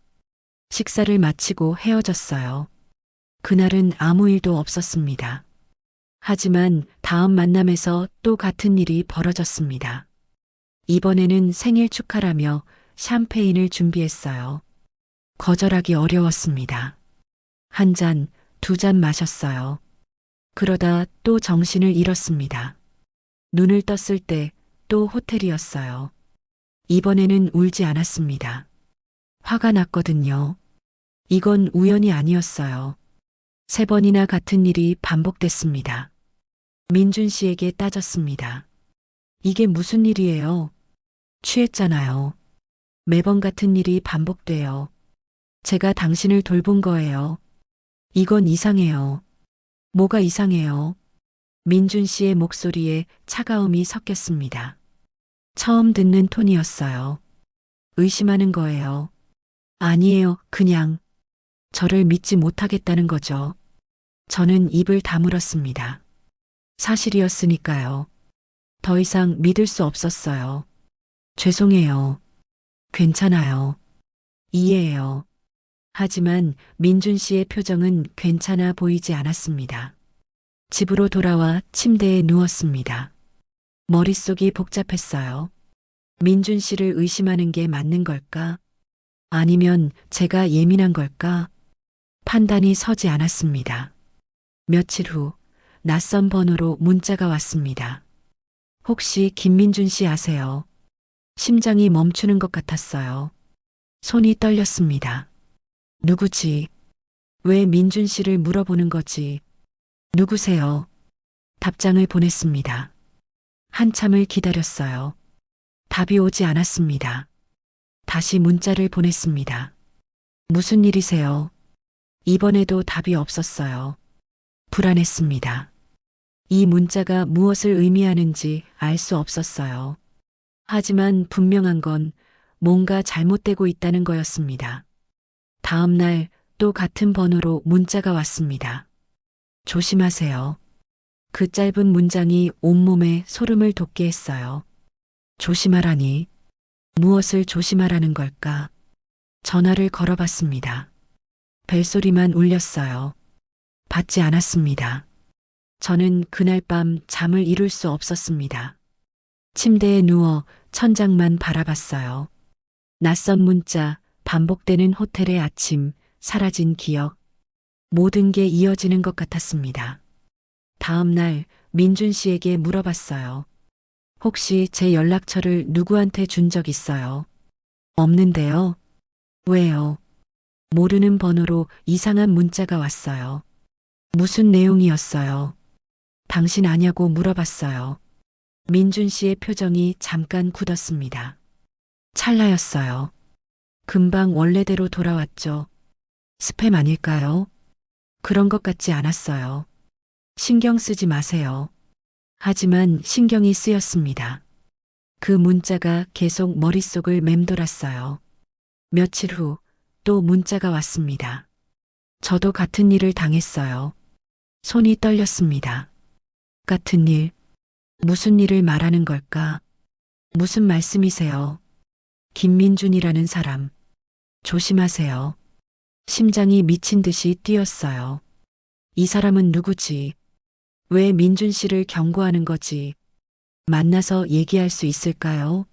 식사를 마치고 헤어졌어요. 그날은 아무 일도 없었습니다. 하지만 다음 만남에서 또 같은 일이 벌어졌습니다. 이번에는 생일 축하라며 샴페인을 준비했어요. 거절하기 어려웠습니다. 한 잔, 두 잔 마셨어요. 그러다 또 정신을 잃었습니다. 눈을 떴을 때 또 호텔이었어요. 이번에는 울지 않았습니다. 화가 났거든요. 이건 우연이 아니었어요. 3번이나 같은 일이 반복됐습니다. 민준 씨에게 따졌습니다. 이게 무슨 일이에요? 취했잖아요. 매번 같은 일이 반복돼요. 제가 당신을 돌본 거예요. 이건 이상해요. 뭐가 이상해요? 민준 씨의 목소리에 차가움이 섞였습니다. 처음 듣는 톤이었어요. 의심하는 거예요. 아니에요, 그냥. 저를 믿지 못하겠다는 거죠. 저는 입을 다물었습니다. 사실이었으니까요. 더 이상 믿을 수 없었어요. 죄송해요. 괜찮아요. 이해해요. 하지만 민준 씨의 표정은 괜찮아 보이지 않았습니다. 집으로 돌아와 침대에 누웠습니다. 머릿속이 복잡했어요. 민준 씨를 의심하는 게 맞는 걸까? 아니면 제가 예민한 걸까? 판단이 서지 않았습니다. 며칠 후 낯선 번호로 문자가 왔습니다. 혹시 김민준 씨 아세요? 심장이 멈추는 것 같았어요. 손이 떨렸습니다. 누구지? 왜 민준 씨를 물어보는 거지? 누구세요? 답장을 보냈습니다. 한참을 기다렸어요. 답이 오지 않았습니다. 다시 문자를 보냈습니다. 무슨 일이세요? 이번에도 답이 없었어요. 불안했습니다. 이 문자가 무엇을 의미하는지 알 수 없었어요. 하지만 분명한 건 뭔가 잘못되고 있다는 거였습니다. 다음 날 또 같은 번호로 문자가 왔습니다. 조심하세요. 그 짧은 문장이 온몸에 소름을 돋게 했어요. 조심하라니. 무엇을 조심하라는 걸까? 전화를 걸어봤습니다. 벨소리만 울렸어요. 받지 않았습니다. 저는 그날 밤 잠을 이룰 수 없었습니다. 침대에 누워 천장만 바라봤어요. 낯선 문자, 반복되는 호텔의 아침, 사라진 기억. 모든 게 이어지는 것 같았습니다. 다음 날 민준 씨에게 물어봤어요. 혹시 제 연락처를 누구한테 준 적 있어요? 없는데요. 왜요? 모르는 번호로 이상한 문자가 왔어요. 무슨 내용이었어요? 당신 아냐고 물어봤어요. 민준 씨의 표정이 잠깐 굳었습니다. 찰나였어요. 금방 원래대로 돌아왔죠. 스팸 아닐까요? 그런 것 같지 않았어요. 신경 쓰지 마세요. 하지만 신경이 쓰였습니다. 그 문자가 계속 머릿속을 맴돌았어요. 며칠 후 또 문자가 왔습니다. 저도 같은 일을 당했어요. 손이 떨렸습니다. 같은 일, 무슨 일을 말하는 걸까? 무슨 말씀이세요? 김민준이라는 사람. 조심하세요. 심장이 미친 듯이 뛰었어요. 이 사람은 누구지? 왜 민준 씨를 경고하는 거지? 만나서 얘기할 수 있을까요?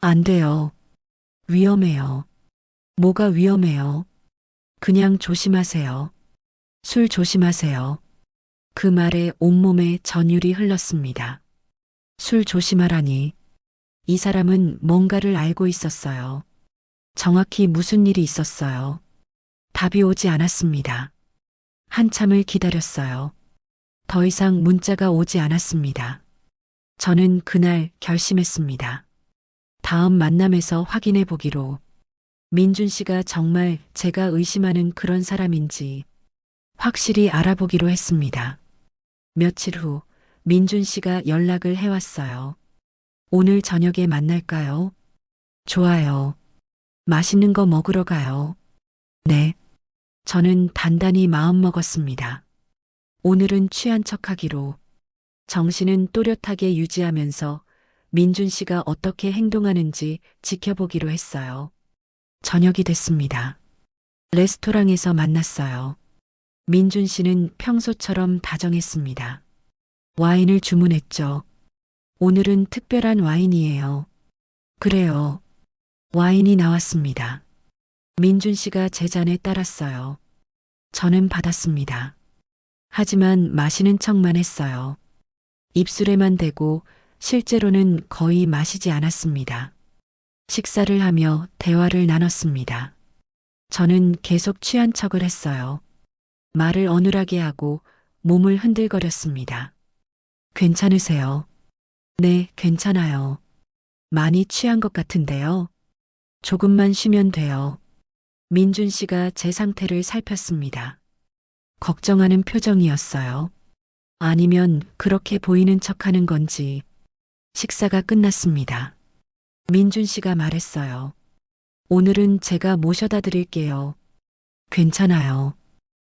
안 돼요. 위험해요. 뭐가 위험해요? 그냥 조심하세요. 술 조심하세요. 그 말에 온몸에 전율이 흘렀습니다. 술 조심하라니. 이 사람은 뭔가를 알고 있었어요. 정확히 무슨 일이 있었어요. 답이 오지 않았습니다. 한참을 기다렸어요. 더 이상 문자가 오지 않았습니다. 저는 그날 결심했습니다. 다음 만남에서 확인해 보기로. 민준 씨가 정말 제가 의심하는 그런 사람인지 확실히 알아보기로 했습니다. 며칠 후 민준 씨가 연락을 해왔어요. 오늘 저녁에 만날까요? 좋아요. 맛있는 거 먹으러 가요. 네. 저는 단단히 마음먹었습니다. 오늘은 취한 척하기로. 정신은 또렷하게 유지하면서 민준 씨가 어떻게 행동하는지 지켜보기로 했어요. 저녁이 됐습니다. 레스토랑에서 만났어요. 민준 씨는 평소처럼 다정했습니다. 와인을 주문했죠. 오늘은 특별한 와인이에요. 그래요. 와인이 나왔습니다. 민준 씨가 제 잔에 따랐어요. 저는 받았습니다. 하지만 마시는 척만 했어요. 입술에만 대고 실제로는 거의 마시지 않았습니다. 식사를 하며 대화를 나눴습니다. 저는 계속 취한 척을 했어요. 말을 어눌하게 하고 몸을 흔들거렸습니다. 괜찮으세요? 네, 괜찮아요. 많이 취한 것 같은데요. 조금만 쉬면 돼요. 민준 씨가 제 상태를 살폈습니다. 걱정하는 표정이었어요. 아니면 그렇게 보이는 척 하는 건지. 식사가 끝났습니다. 민준 씨가 말했어요. 오늘은 제가 모셔다 드릴게요. 괜찮아요.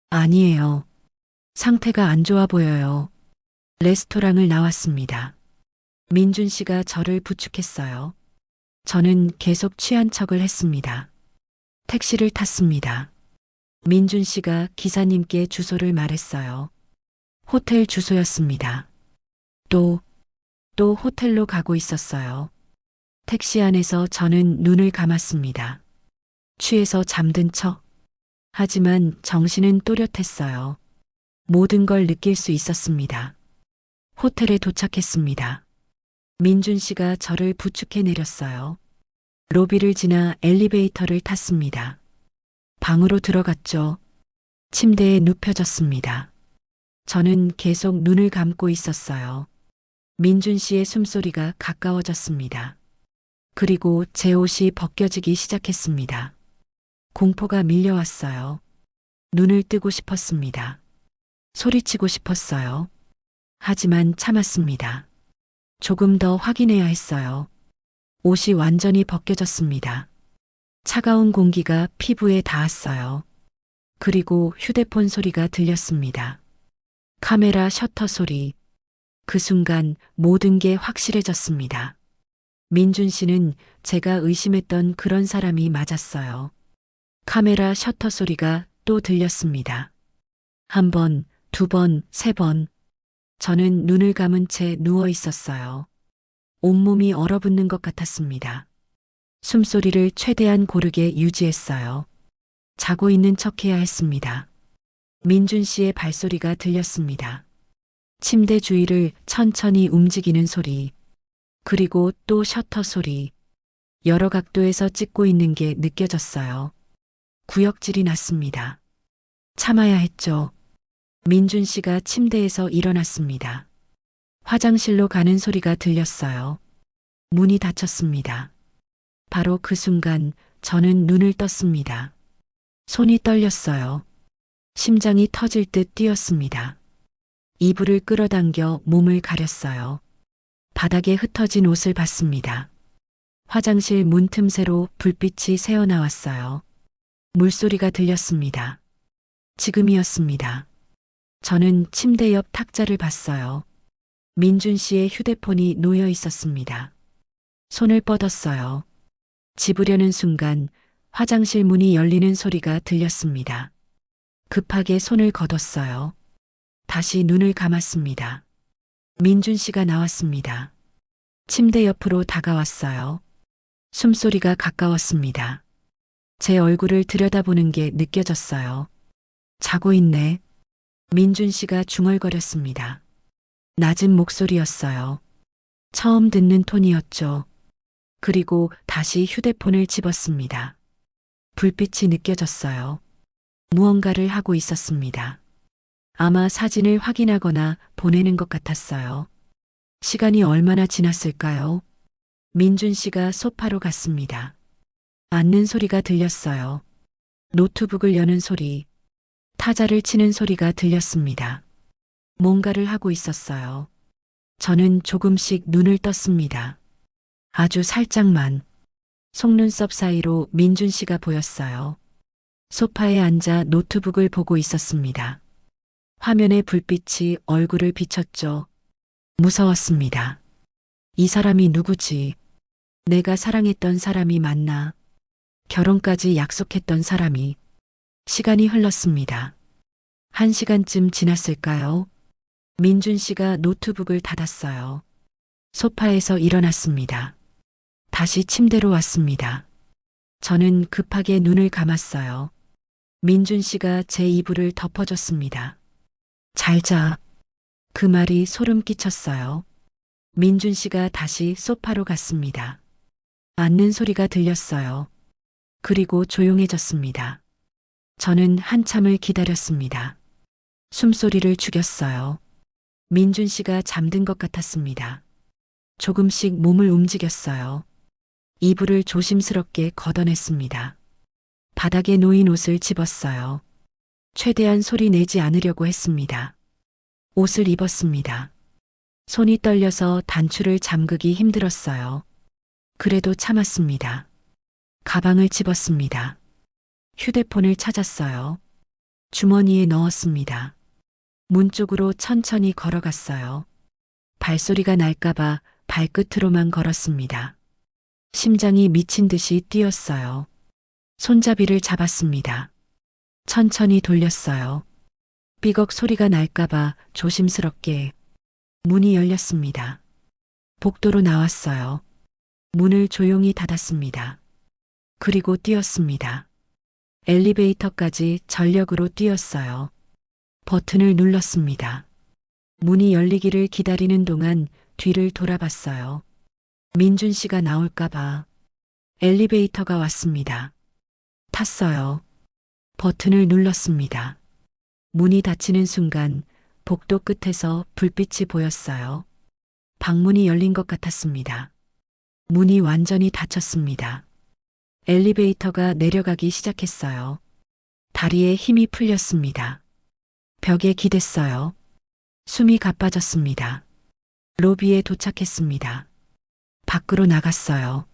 아니에요. 상태가 안 좋아 보여요. 레스토랑을 나왔습니다. 민준 씨가 저를 부축했어요. 저는 계속 취한 척을 했습니다. 택시를 탔습니다. 민준 씨가 기사님께 주소를 말했어요. 호텔 주소였습니다. 또 호텔로 가고 있었어요. 택시 안에서 저는 눈을 감았습니다. 취해서 잠든 척. 하지만 정신은 또렷했어요. 모든 걸 느낄 수 있었습니다. 호텔에 도착했습니다. 민준 씨가 저를 부축해 내렸어요. 로비를 지나 엘리베이터를 탔습니다. 방으로 들어갔죠. 침대에 눕혀졌습니다. 저는 계속 눈을 감고 있었어요. 민준 씨의 숨소리가 가까워졌습니다. 그리고 제 옷이 벗겨지기 시작했습니다. 공포가 밀려왔어요. 눈을 뜨고 싶었습니다. 소리치고 싶었어요. 하지만 참았습니다. 조금 더 확인해야 했어요. 옷이 완전히 벗겨졌습니다. 차가운 공기가 피부에 닿았어요. 그리고 휴대폰 소리가 들렸습니다. 카메라 셔터 소리. 그 순간 모든 게 확실해졌습니다. 민준 씨는 제가 의심했던 그런 사람이 맞았어요. 카메라 셔터 소리가 또 들렸습니다. 한 번, 두 번, 세 번. 저는 눈을 감은 채 누워 있었어요. 온몸이 얼어붙는 것 같았습니다. 숨소리를 최대한 고르게 유지했어요. 자고 있는 척해야 했습니다. 민준 씨의 발소리가 들렸습니다. 침대 주위를 천천히 움직이는 소리, 그리고 또 셔터 소리, 여러 각도에서 찍고 있는 게 느껴졌어요. 구역질이 났습니다. 참아야 했죠. 민준 씨가 침대에서 일어났습니다. 화장실로 가는 소리가 들렸어요. 문이 닫혔습니다. 바로 그 순간 저는 눈을 떴습니다. 손이 떨렸어요. 심장이 터질 듯 뛰었습니다. 이불을 끌어당겨 몸을 가렸어요. 바닥에 흩어진 옷을 봤습니다. 화장실 문 틈새로 불빛이 새어나왔어요. 물소리가 들렸습니다. 지금이었습니다. 저는 침대 옆 탁자를 봤어요. 민준 씨의 휴대폰이 놓여 있었습니다. 손을 뻗었어요. 집으려는 순간 화장실 문이 열리는 소리가 들렸습니다. 급하게 손을 걷었어요. 다시 눈을 감았습니다. 민준 씨가 나왔습니다. 침대 옆으로 다가왔어요. 숨소리가 가까웠습니다. 제 얼굴을 들여다보는 게 느껴졌어요. 자고 있네. 민준 씨가 중얼거렸습니다. 낮은 목소리였어요. 처음 듣는 톤이었죠. 그리고 다시 휴대폰을 집었습니다. 불빛이 느껴졌어요. 무언가를 하고 있었습니다. 아마 사진을 확인하거나 보내는 것 같았어요. 시간이 얼마나 지났을까요? 민준 씨가 소파로 갔습니다. 앉는 소리가 들렸어요. 노트북을 여는 소리, 타자를 치는 소리가 들렸습니다. 뭔가를 하고 있었어요. 저는 조금씩 눈을 떴습니다. 아주 살짝만. 속눈썹 사이로 민준 씨가 보였어요. 소파에 앉아 노트북을 보고 있었습니다. 화면에 불빛이 얼굴을 비췄죠. 무서웠습니다. 이 사람이 누구지? 내가 사랑했던 사람이 맞나? 결혼까지 약속했던 사람이. 시간이 흘렀습니다. 1시간쯤 지났을까요? 민준 씨가 노트북을 닫았어요. 소파에서 일어났습니다. 다시 침대로 왔습니다. 저는 급하게 눈을 감았어요. 민준 씨가 제 이불을 덮어줬습니다. 잘 자. 그 말이 소름 끼쳤어요. 민준 씨가 다시 소파로 갔습니다. 앉는 소리가 들렸어요. 그리고 조용해졌습니다. 저는 한참을 기다렸습니다. 숨소리를 죽였어요. 민준 씨가 잠든 것 같았습니다. 조금씩 몸을 움직였어요. 이불을 조심스럽게 걷어냈습니다. 바닥에 놓인 옷을 집었어요. 최대한 소리 내지 않으려고 했습니다. 옷을 입었습니다. 손이 떨려서 단추를 잠그기 힘들었어요. 그래도 참았습니다. 가방을 집었습니다. 휴대폰을 찾았어요. 주머니에 넣었습니다. 문 쪽으로 천천히 걸어갔어요. 발소리가 날까봐 발끝으로만 걸었습니다. 심장이 미친 듯이 뛰었어요. 손잡이를 잡았습니다. 천천히 돌렸어요. 삐걱 소리가 날까봐 조심스럽게. 문이 열렸습니다. 복도로 나왔어요. 문을 조용히 닫았습니다. 그리고 뛰었습니다. 엘리베이터까지 전력으로 뛰었어요. 버튼을 눌렀습니다. 문이 열리기를 기다리는 동안 뒤를 돌아봤어요. 민준 씨가 나올까봐. 엘리베이터가 왔습니다. 탔어요. 버튼을 눌렀습니다. 문이 닫히는 순간 복도 끝에서 불빛이 보였어요. 방문이 열린 것 같았습니다. 문이 완전히 닫혔습니다. 엘리베이터가 내려가기 시작했어요. 다리에 힘이 풀렸습니다. 벽에 기댔어요. 숨이 가빠졌습니다. 로비에 도착했습니다. 밖으로 나갔어요.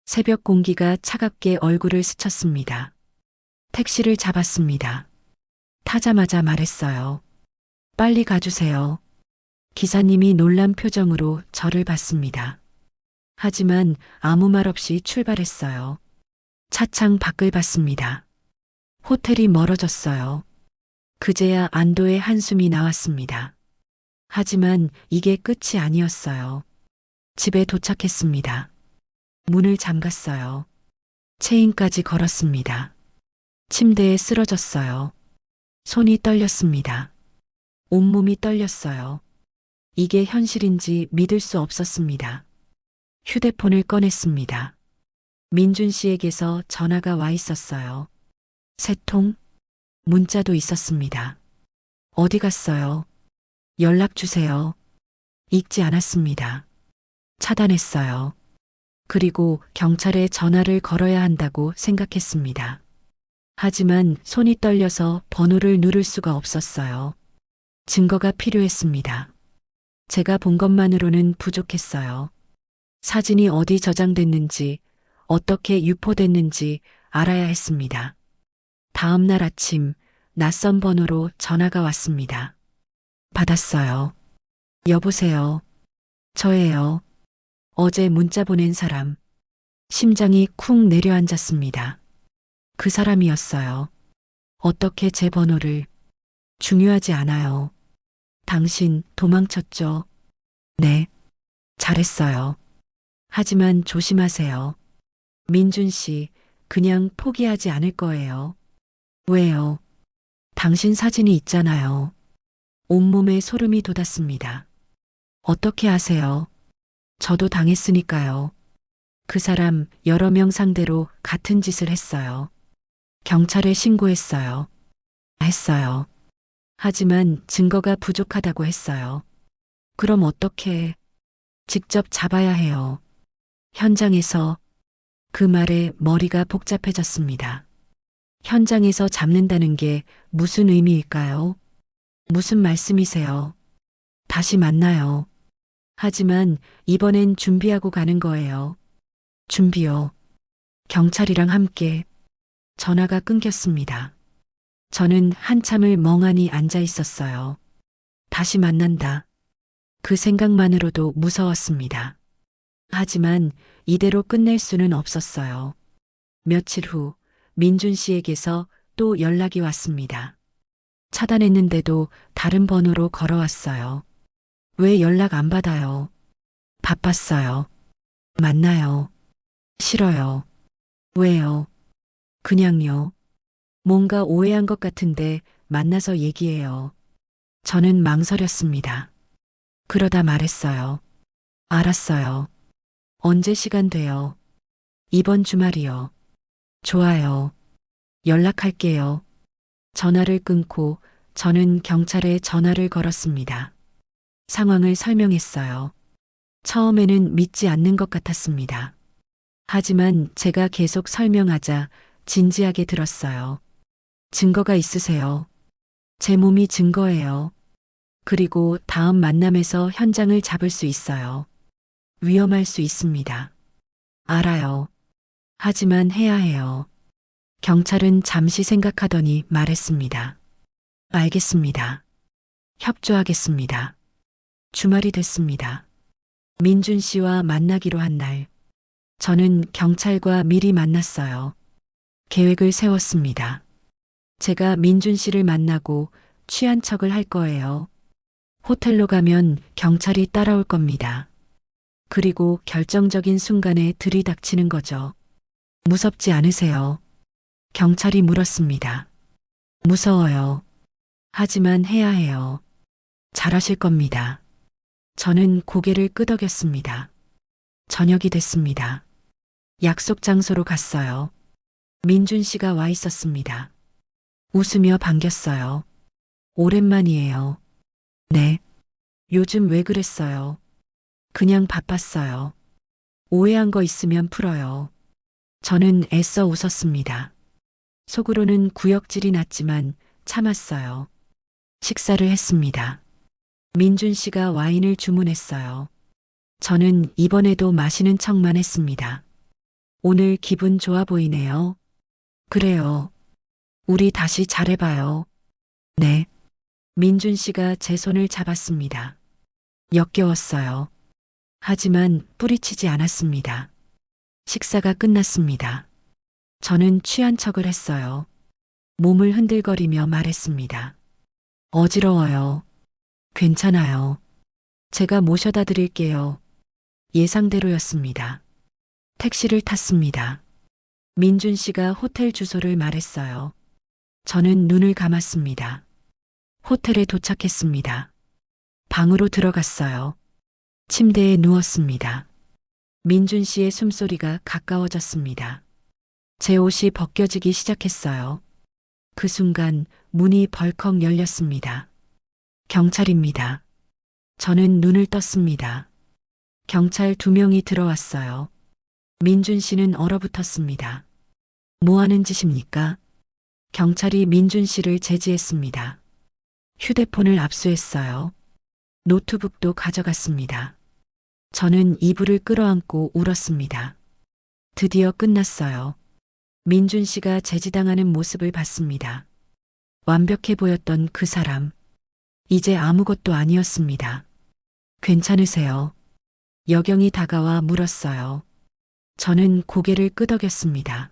새벽 공기가 차갑게 얼굴을 스쳤습니다. 택시를 잡았습니다. 타자마자 말했어요. 빨리 가주세요. 기사님이 놀란 표정으로 저를 봤습니다. 하지만 아무 말 없이 출발했어요. 차창 밖을 봤습니다. 호텔이 멀어졌어요. 그제야 안도의 한숨이 나왔습니다. 하지만 이게 끝이 아니었어요. 집에 도착했습니다. 문을 잠갔어요. 체인까지 걸었습니다. 침대에 쓰러졌어요. 손이 떨렸습니다. 온몸이 떨렸어요. 이게 현실인지 믿을 수 없었습니다. 휴대폰을 꺼냈습니다. 민준 씨에게서 전화가 와 있었어요. 세 통? 문자도 있었습니다. 어디 갔어요? 연락 주세요. 읽지 않았습니다. 차단했어요. 그리고 경찰에 전화를 걸어야 한다고 생각했습니다. 하지만 손이 떨려서 번호를 누를 수가 없었어요. 증거가 필요했습니다. 제가 본 것만으로는 부족했어요. 사진이 어디 저장됐는지, 어떻게 유포됐는지 알아야 했습니다. 다음 날 아침, 낯선 번호로 전화가 왔습니다. 받았어요. 여보세요. 저예요. 어제 문자 보낸 사람. 심장이 쿵 내려앉았습니다. 그 사람이었어요. 어떻게 제 번호를? 중요하지 않아요. 당신 도망쳤죠? 네. 잘했어요. 하지만 조심하세요. 민준 씨, 그냥 포기하지 않을 거예요. 왜요? 당신 사진이 있잖아요. 온몸에 소름이 돋았습니다. 어떻게 아세요? 저도 당했으니까요. 그 사람 여러 명 상대로 같은 짓을 했어요. 경찰에 신고했어요. 했어요. 하지만 증거가 부족하다고 했어요. 그럼 어떻게? 직접 잡아야 해요. 현장에서. 그 말에 머리가 복잡해졌습니다. 현장에서 잡는다는 게 무슨 의미일까요? 무슨 말씀이세요? 다시 만나요. 하지만 이번엔 준비하고 가는 거예요. 준비요. 경찰이랑 함께. 전화가 끊겼습니다. 저는 한참을 멍하니 앉아 있었어요. 다시 만난다. 그 생각만으로도 무서웠습니다. 하지만 이대로 끝낼 수는 없었어요. 며칠 후 민준 씨에게서 또 연락이 왔습니다. 차단했는데도 다른 번호로 걸어왔어요. 왜 연락 안 받아요? 바빴어요. 만나요. 싫어요. 왜요? 그냥요. 뭔가 오해한 것 같은데 만나서 얘기해요. 저는 망설였습니다. 그러다 말했어요. 알았어요. 언제 시간 돼요? 이번 주말이요. 좋아요. 연락할게요. 전화를 끊고 저는 경찰에 전화를 걸었습니다. 상황을 설명했어요. 처음에는 믿지 않는 것 같았습니다. 하지만 제가 계속 설명하자 진지하게 들었어요. 증거가 있으세요. 제 몸이 증거예요. 그리고 다음 만남에서 현장을 잡을 수 있어요. 위험할 수 있습니다. 알아요. 하지만 해야 해요. 경찰은 잠시 생각하더니 말했습니다. 알겠습니다. 협조하겠습니다. 주말이 됐습니다. 민준 씨와 만나기로 한 날, 저는 경찰과 미리 만났어요. 계획을 세웠습니다. 제가 민준 씨를 만나고 취한 척을 할 거예요. 호텔로 가면 경찰이 따라올 겁니다. 그리고 결정적인 순간에 들이닥치는 거죠. 무섭지 않으세요? 경찰이 물었습니다. 무서워요. 하지만 해야 해요. 잘하실 겁니다. 저는 고개를 끄덕였습니다. 저녁이 됐습니다. 약속 장소로 갔어요. 민준 씨가 와 있었습니다. 웃으며 반겼어요. 오랜만이에요. 네. 요즘 왜 그랬어요? 그냥 바빴어요. 오해한 거 있으면 풀어요. 저는 애써 웃었습니다. 속으로는 구역질이 났지만 참았어요. 식사를 했습니다. 민준 씨가 와인을 주문했어요. 저는 이번에도 마시는 척만 했습니다. 오늘 기분 좋아 보이네요. 그래요. 우리 다시 잘해봐요. 네. 민준 씨가 제 손을 잡았습니다. 역겨웠어요. 하지만 뿌리치지 않았습니다. 식사가 끝났습니다. 저는 취한 척을 했어요. 몸을 흔들거리며 말했습니다. 어지러워요. 괜찮아요. 제가 모셔다 드릴게요. 예상대로였습니다. 택시를 탔습니다. 민준 씨가 호텔 주소를 말했어요. 저는 눈을 감았습니다. 호텔에 도착했습니다. 방으로 들어갔어요. 침대에 누웠습니다. 민준 씨의 숨소리가 가까워졌습니다. 제 옷이 벗겨지기 시작했어요. 그 순간 문이 벌컥 열렸습니다. 경찰입니다. 저는 눈을 떴습니다. 경찰 2명이 들어왔어요. 민준 씨는 얼어붙었습니다. 뭐 하는 짓입니까? 경찰이 민준 씨를 제지했습니다. 휴대폰을 압수했어요. 노트북도 가져갔습니다. 저는 이불을 끌어안고 울었습니다. 드디어 끝났어요. 민준 씨가 제지당하는 모습을 봤습니다. 완벽해 보였던 그 사람. 이제 아무것도 아니었습니다. 괜찮으세요? 여경이 다가와 물었어요. 저는 고개를 끄덕였습니다.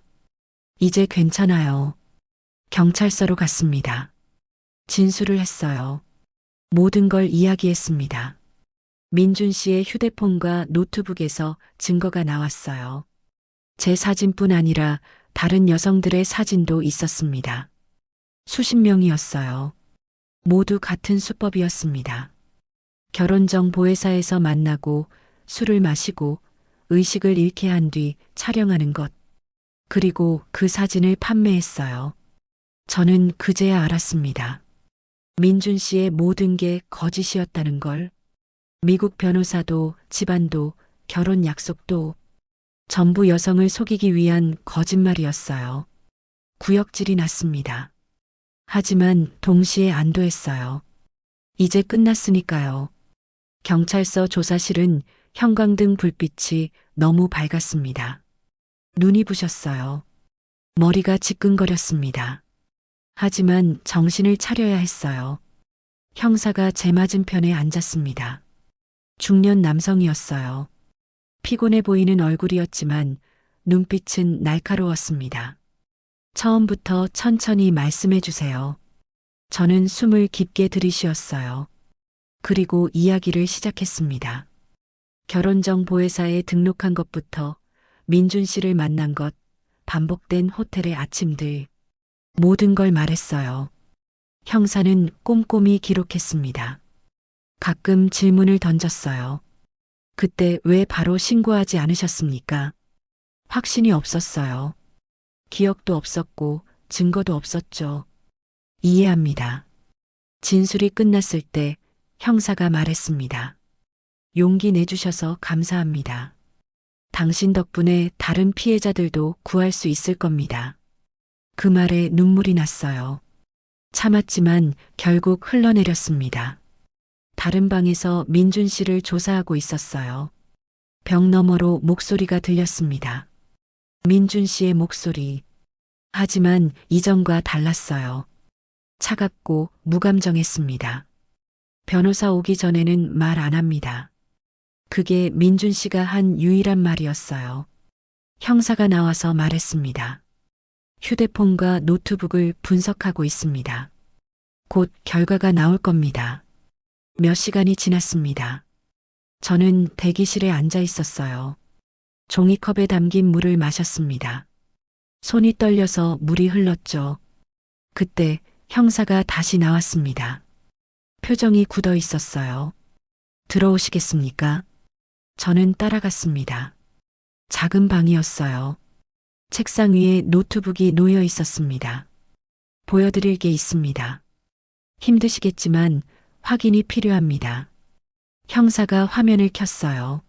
이제 괜찮아요. 경찰서로 갔습니다. 진술을 했어요. 모든 걸 이야기했습니다. 민준 씨의 휴대폰과 노트북에서 증거가 나왔어요. 제 사진뿐 아니라 다른 여성들의 사진도 있었습니다. 수십 명이었어요. 모두 같은 수법이었습니다. 결혼정 보혜사에서 만나고 술을 마시고 의식을 잃게 한 뒤 촬영하는 것. 그리고 그 사진을 판매했어요. 저는 그제야 알았습니다. 민준 씨의 모든 게 거짓이었다는 걸. 미국 변호사도 집안도 결혼 약속도 전부 여성을 속이기 위한 거짓말이었어요. 구역질이 났습니다. 하지만 동시에 안도했어요. 이제 끝났으니까요. 경찰서 조사실은 형광등 불빛이 너무 밝았습니다. 눈이 부셨어요. 머리가 지끈거렸습니다. 하지만 정신을 차려야 했어요. 형사가 제 맞은편에 앉았습니다. 중년 남성이었어요. 피곤해 보이는 얼굴이었지만 눈빛은 날카로웠습니다. 처음부터 천천히 말씀해 주세요. 저는 숨을 깊게 들이쉬었어요. 그리고 이야기를 시작했습니다. 결혼정 보혜사에 등록한 것부터 민준 씨를 만난 것, 반복된 호텔의 아침들, 모든 걸 말했어요. 형사는 꼼꼼히 기록했습니다. 가끔 질문을 던졌어요. 그때 왜 바로 신고하지 않으셨습니까? 확신이 없었어요. 기억도 없었고 증거도 없었죠. 이해합니다. 진술이 끝났을 때 형사가 말했습니다. 용기 내주셔서 감사합니다. 당신 덕분에 다른 피해자들도 구할 수 있을 겁니다. 그 말에 눈물이 났어요. 참았지만 결국 흘러내렸습니다. 다른 방에서 민준 씨를 조사하고 있었어요. 벽 너머로 목소리가 들렸습니다. 민준 씨의 목소리. 하지만 이전과 달랐어요. 차갑고 무감정했습니다. 변호사 오기 전에는 말 안 합니다. 그게 민준 씨가 한 유일한 말이었어요. 형사가 나와서 말했습니다. 휴대폰과 노트북을 분석하고 있습니다. 곧 결과가 나올 겁니다. 몇 시간이 지났습니다. 저는 대기실에 앉아 있었어요. 종이컵에 담긴 물을 마셨습니다. 손이 떨려서 물이 흘렀죠. 그때 형사가 다시 나왔습니다. 표정이 굳어 있었어요. 들어오시겠습니까? 저는 따라갔습니다. 작은 방이었어요. 책상 위에 노트북이 놓여 있었습니다. 보여드릴 게 있습니다. 힘드시겠지만 확인이 필요합니다. 형사가 화면을 켰어요.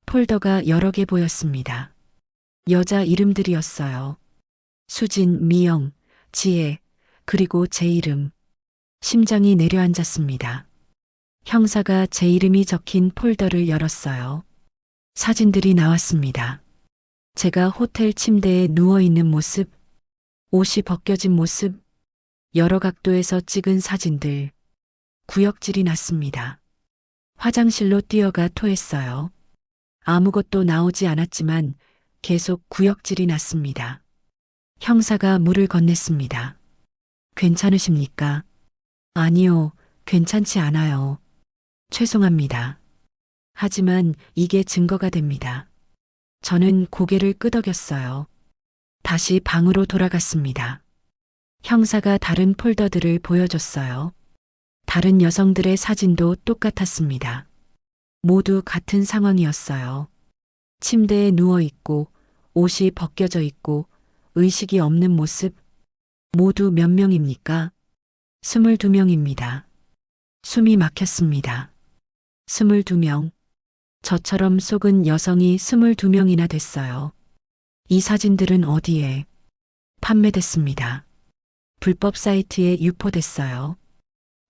폴더가 여러 개 보였습니다. 여자 이름들이었어요. 수진, 미영, 지혜, 그리고 제 이름. 심장이 내려앉았습니다. 형사가 제 이름이 적힌 폴더를 열었어요. 사진들이 나왔습니다. 제가 호텔 침대에 누워있는 모습, 옷이 벗겨진 모습, 여러 각도에서 찍은 사진들. 구역질이 났습니다. 화장실로 뛰어가 토했어요. 아무것도 나오지 않았지만 계속 구역질이 났습니다. 형사가 물을 건넸습니다. 괜찮으십니까? 아니요, 괜찮지 않아요. 죄송합니다. 하지만 이게 증거가 됩니다. 저는 고개를 끄덕였어요. 다시 방으로 돌아갔습니다. 형사가 다른 폴더들을 보여줬어요. 다른 여성들의 사진도 똑같았습니다. 모두 같은 상황이었어요. 침대에 누워 있고, 옷이 벗겨져 있고, 의식이 없는 모습. 모두 몇 명입니까? 22명입니다. 숨이 막혔습니다. 22명. 저처럼 속은 여성이 22명이나 됐어요. 이 사진들은 어디에? 판매됐습니다. 불법 사이트에 유포됐어요.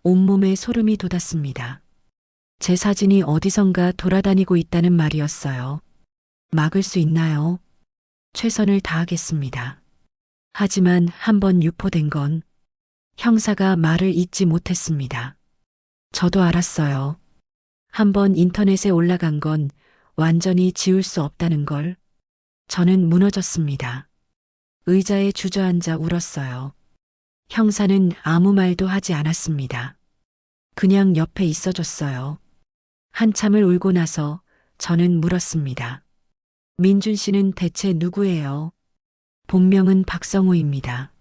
온몸에 소름이 돋았습니다. 제 사진이 어디선가 돌아다니고 있다는 말이었어요. 막을 수 있나요? 최선을 다하겠습니다. 하지만 한번 유포된 건 형사가 말을 잇지 못했습니다. 저도 알았어요. 한번 인터넷에 올라간 건 완전히 지울 수 없다는 걸. 저는 무너졌습니다. 의자에 주저앉아 울었어요. 형사는 아무 말도 하지 않았습니다. 그냥 옆에 있어줬어요. 한참을 울고 나서 저는 물었습니다. 민준 씨는 대체 누구예요? 본명은 박성우입니다.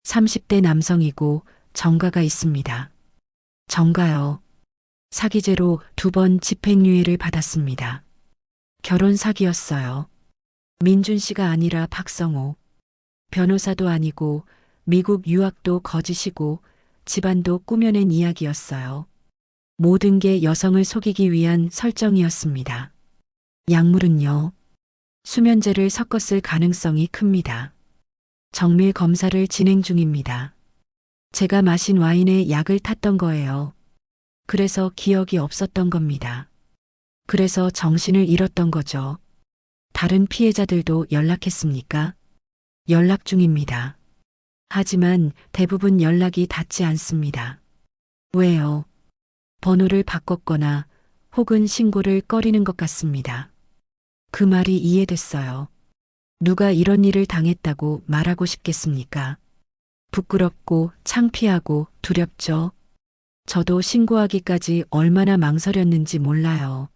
30대 남성이고 정가가 있습니다. 정가요. 사기죄로 2번 집행유예를 받았습니다. 결혼 사기였어요. 민준 씨가 아니라 박성우. 변호사도 아니고 미국 유학도 거짓이고 집안도 꾸며낸 이야기였어요. 모든 게 여성을 속이기 위한 설정이었습니다. 약물은요. 수면제를 섞었을 가능성이 큽니다. 정밀 검사를 진행 중입니다. 제가 마신 와인에 약을 탔던 거예요. 그래서 기억이 없었던 겁니다. 그래서 정신을 잃었던 거죠. 다른 피해자들도 연락했습니까? 연락 중입니다. 하지만 대부분 연락이 닿지 않습니다. 왜요? 번호를 바꿨거나 혹은 신고를 꺼리는 것 같습니다. 그 말이 이해됐어요. 누가 이런 일을 당했다고 말하고 싶겠습니까? 부끄럽고 창피하고 두렵죠. 저도 신고하기까지 얼마나 망설였는지 몰라요.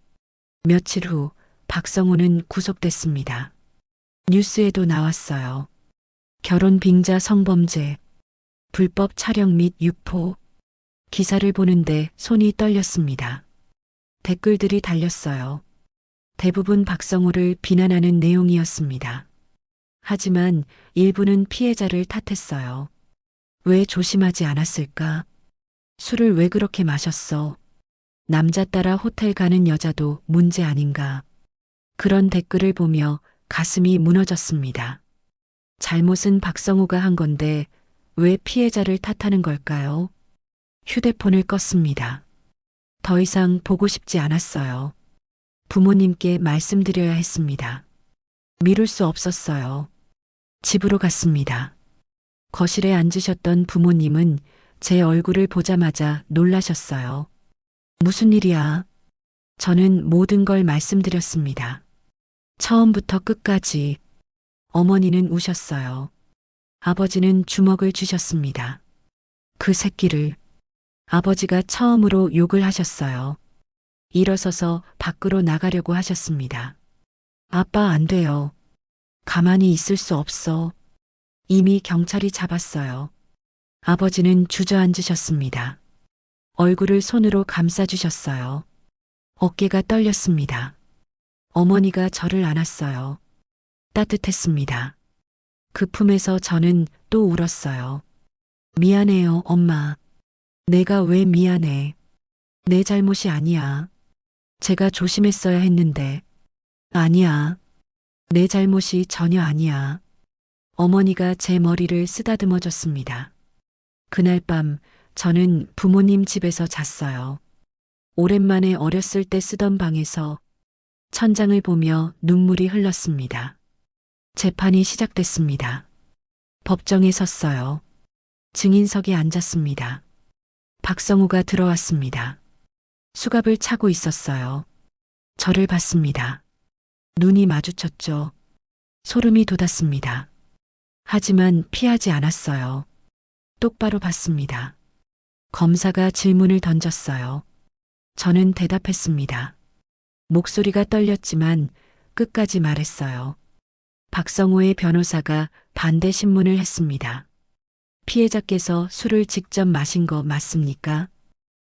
며칠 후 박성우는 구속됐습니다. 뉴스에도 나왔어요. 결혼 빙자 성범죄, 불법 촬영 및 유포. 기사를 보는데 손이 떨렸습니다. 댓글들이 달렸어요. 대부분 박성우를 비난하는 내용이었습니다. 하지만 일부는 피해자를 탓했어요. 왜 조심하지 않았을까? 술을 왜 그렇게 마셨어? 남자 따라 호텔 가는 여자도 문제 아닌가? 그런 댓글을 보며 가슴이 무너졌습니다. 잘못은 박성우가 한 건데 왜 피해자를 탓하는 걸까요? 휴대폰을 껐습니다. 더 이상 보고 싶지 않았어요. 부모님께 말씀드려야 했습니다. 미룰 수 없었어요. 집으로 갔습니다. 거실에 앉으셨던 부모님은 제 얼굴을 보자마자 놀라셨어요. 무슨 일이야? 저는 모든 걸 말씀드렸습니다. 처음부터 끝까지. 어머니는 우셨어요. 아버지는 주먹을 쥐셨습니다. 그 새끼를. 아버지가 처음으로 욕을 하셨어요. 일어서서 밖으로 나가려고 하셨습니다. 아빠 안 돼요. 가만히 있을 수 없어. 이미 경찰이 잡았어요. 아버지는 주저앉으셨습니다. 얼굴을 손으로 감싸주셨어요. 어깨가 떨렸습니다. 어머니가 저를 안았어요. 따뜻했습니다. 그 품에서 저는 또 울었어요. 미안해요, 엄마. 내가 왜 미안해. 내 잘못이 아니야. 제가 조심했어야 했는데. 아니야. 내 잘못이 전혀 아니야. 어머니가 제 머리를 쓰다듬어 줬습니다. 그날 밤 저는 부모님 집에서 잤어요. 오랜만에 어렸을 때 쓰던 방에서 천장을 보며 눈물이 흘렀습니다. 재판이 시작됐습니다. 법정에 섰어요. 증인석에 앉았습니다. 박성우가 들어왔습니다. 수갑을 차고 있었어요. 저를 봤습니다. 눈이 마주쳤죠. 소름이 돋았습니다. 하지만 피하지 않았어요. 똑바로 봤습니다. 검사가 질문을 던졌어요. 저는 대답했습니다. 목소리가 떨렸지만 끝까지 말했어요. 박성호의 변호사가 반대 신문을 했습니다. 피해자께서 술을 직접 마신 거 맞습니까?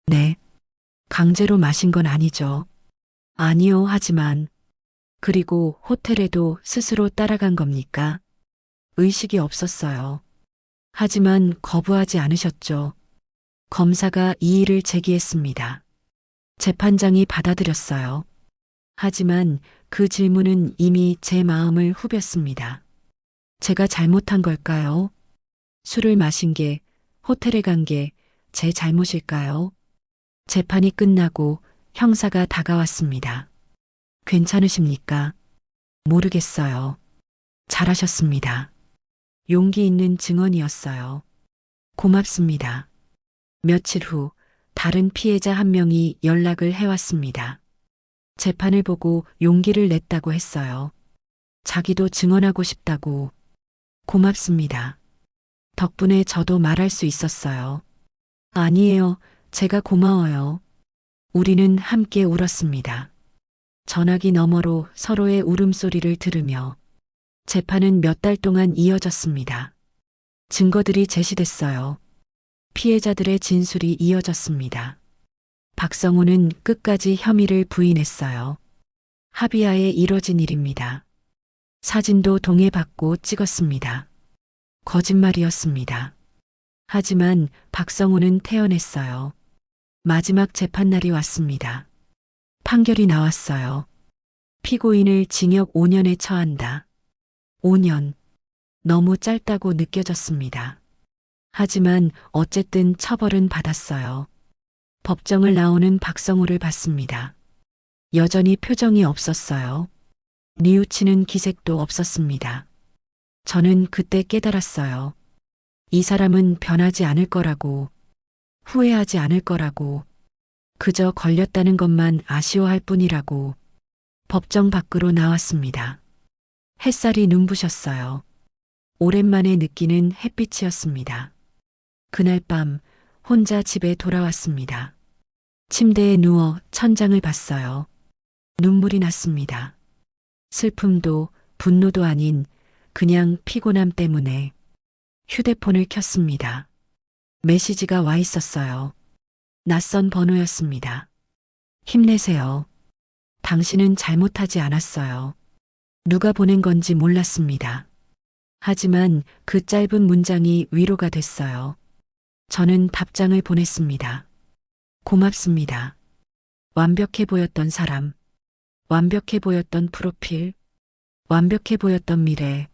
네. 강제로 마신 건 아니죠. 아니요, 하지만. 그리고 호텔에도 스스로 따라간 겁니까? 의식이 없었어요. 하지만 거부하지 않으셨죠. 검사가 이의를 제기했습니다. 재판장이 받아들였어요. 하지만 그 질문은 이미 제 마음을 후볐습니다. 제가 잘못한 걸까요? 술을 마신 게, 호텔에 간 게 제 잘못일까요? 재판이 끝나고 형사가 다가왔습니다. 괜찮으십니까? 모르겠어요. 잘하셨습니다. 용기 있는 증언이었어요. 고맙습니다. 며칠 후 다른 피해자 한 명이 연락을 해왔습니다. 재판을 보고 용기를 냈다고 했어요. 자기도 증언하고 싶다고. 고맙습니다. 덕분에 저도 말할 수 있었어요. 아니에요. 제가 고마워요. 우리는 함께 울었습니다. 전화기 너머로 서로의 울음소리를 들으며 재판은 몇 달 동안 이어졌습니다. 증거들이 제시됐어요. 피해자들의 진술이 이어졌습니다. 박성호는 끝까지 혐의를 부인했어요. 합의하에 이뤄진 일입니다. 사진도 동의받고 찍었습니다. 거짓말이었습니다. 하지만 박성호는 태어냈어요. 마지막 재판날이 왔습니다. 판결이 나왔어요. 피고인을 징역 5년에 처한다. 5년. 너무 짧다고 느껴졌습니다. 하지만 어쨌든 처벌은 받았어요. 법정을 나오는 박성호를 봤습니다. 여전히 표정이 없었어요. 뉘우치는 기색도 없었습니다. 저는 그때 깨달았어요. 이 사람은 변하지 않을 거라고, 후회하지 않을 거라고, 그저 걸렸다는 것만 아쉬워할 뿐이라고. 법정 밖으로 나왔습니다. 햇살이 눈부셨어요. 오랜만에 느끼는 햇빛이었습니다. 그날 밤 혼자 집에 돌아왔습니다. 침대에 누워 천장을 봤어요. 눈물이 났습니다. 슬픔도 분노도 아닌 그냥 피곤함 때문에. 휴대폰을 켰습니다. 메시지가 와 있었어요. 낯선 번호였습니다. 힘내세요. 당신은 잘못하지 않았어요. 누가 보낸 건지 몰랐습니다. 하지만 그 짧은 문장이 위로가 됐어요. 저는 답장을 보냈습니다. 고맙습니다. 완벽해 보였던 사람, 완벽해 보였던 프로필, 완벽해 보였던 미래,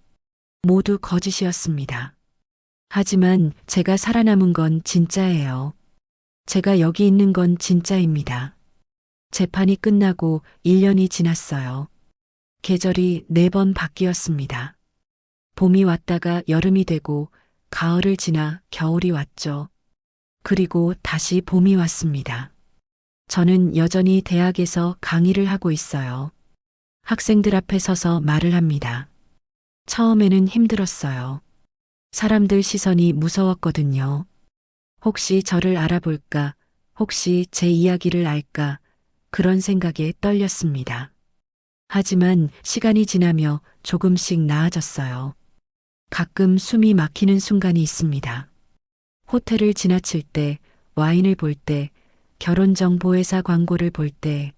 모두 거짓이었습니다. 하지만 제가 살아남은 건 진짜예요. 제가 여기 있는 건 진짜입니다. 재판이 끝나고 1년이 지났어요. 계절이 4번 바뀌었습니다. 봄이 왔다가 여름이 되고 가을을 지나 겨울이 왔죠. 그리고 다시 봄이 왔습니다. 저는 여전히 대학에서 강의를 하고 있어요. 학생들 앞에 서서 말을 합니다. 처음에는 힘들었어요. 사람들 시선이 무서웠거든요. 혹시 저를 알아볼까, 혹시 제 이야기를 알까, 그런 생각에 떨렸습니다. 하지만 시간이 지나며 조금씩 나아졌어요. 가끔 숨이 막히는 순간이 있습니다. 호텔을 지나칠 때, 와인을 볼 때, 결혼정보회사 광고를 볼 때,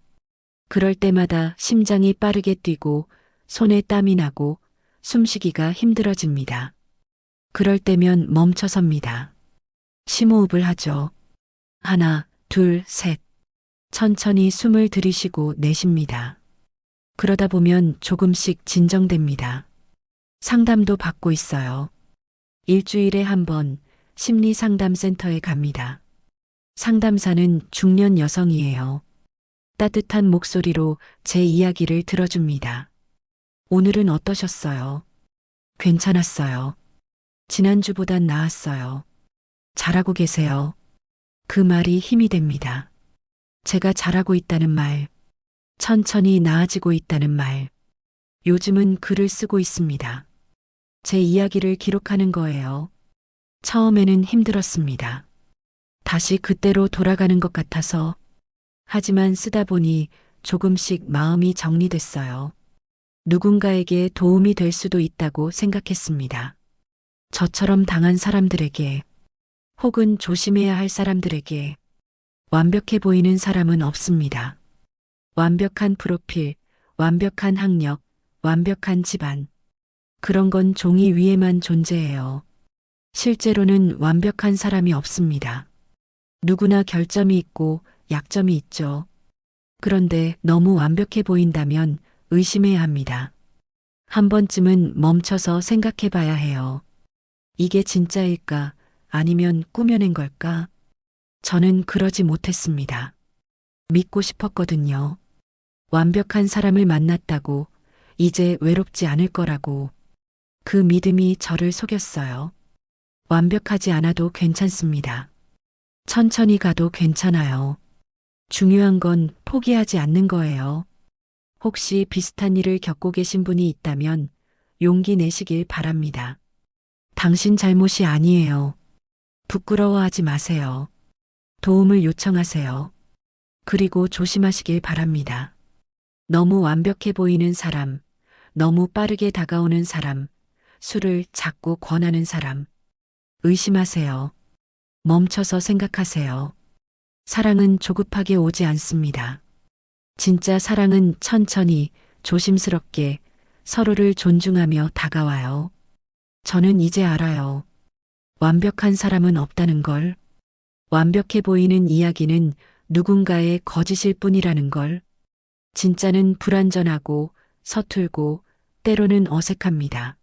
그럴 때마다 심장이 빠르게 뛰고 손에 땀이 나고 숨쉬기가 힘들어집니다. 그럴 때면 멈춰섭니다. 심호흡을 하죠. 하나, 둘, 셋. 천천히 숨을 들이쉬고 내쉽니다. 그러다 보면 조금씩 진정됩니다. 상담도 받고 있어요. 일주일에 한 번 심리상담센터에 갑니다. 상담사는 중년 여성이에요. 따뜻한 목소리로 제 이야기를 들어줍니다. 오늘은 어떠셨어요? 괜찮았어요. 지난주보단 나았어요. 잘하고 계세요. 그 말이 힘이 됩니다. 제가 잘하고 있다는 말, 천천히 나아지고 있다는 말. 요즘은 글을 쓰고 있습니다. 제 이야기를 기록하는 거예요. 처음에는 힘들었습니다. 다시 그때로 돌아가는 것 같아서. 하지만 쓰다 보니 조금씩 마음이 정리됐어요. 누군가에게 도움이 될 수도 있다고 생각했습니다. 저처럼 당한 사람들에게, 혹은 조심해야 할 사람들에게 완벽해 보이는 사람은 없습니다. 완벽한 프로필, 완벽한 학력, 완벽한 집안. 그런 건 종이 위에만 존재해요. 실제로는 완벽한 사람이 없습니다. 누구나 결점이 있고 약점이 있죠. 그런데 너무 완벽해 보인다면 의심해야 합니다. 한 번쯤은 멈춰서 생각해 봐야 해요. 이게 진짜일까? 아니면 꾸며낸 걸까? 저는 그러지 못했습니다. 믿고 싶었거든요. 완벽한 사람을 만났다고 이제 외롭지 않을 거라고. 그 믿음이 저를 속였어요. 완벽하지 않아도 괜찮습니다. 천천히 가도 괜찮아요. 중요한 건 포기하지 않는 거예요. 혹시 비슷한 일을 겪고 계신 분이 있다면 용기 내시길 바랍니다. 당신 잘못이 아니에요. 부끄러워하지 마세요. 도움을 요청하세요. 그리고 조심하시길 바랍니다. 너무 완벽해 보이는 사람, 너무 빠르게 다가오는 사람, 술을 자꾸 권하는 사람. 의심하세요. 멈춰서 생각하세요. 사랑은 조급하게 오지 않습니다. 진짜 사랑은 천천히, 조심스럽게 서로를 존중하며 다가와요. 저는 이제 알아요. 완벽한 사람은 없다는 걸. 완벽해 보이는 이야기는 누군가의 거짓일 뿐이라는 걸. 진짜는 불완전하고 서툴고 때로는 어색합니다.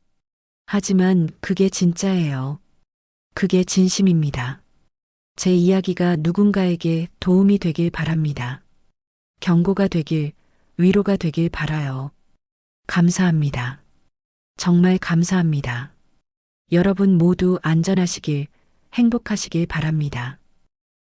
하지만 그게 진짜예요. 그게 진심입니다. 제 이야기가 누군가에게 도움이 되길 바랍니다. 경고가 되길, 위로가 되길 바라요. 감사합니다. 정말 감사합니다. 여러분 모두 안전하시길, 행복하시길 바랍니다.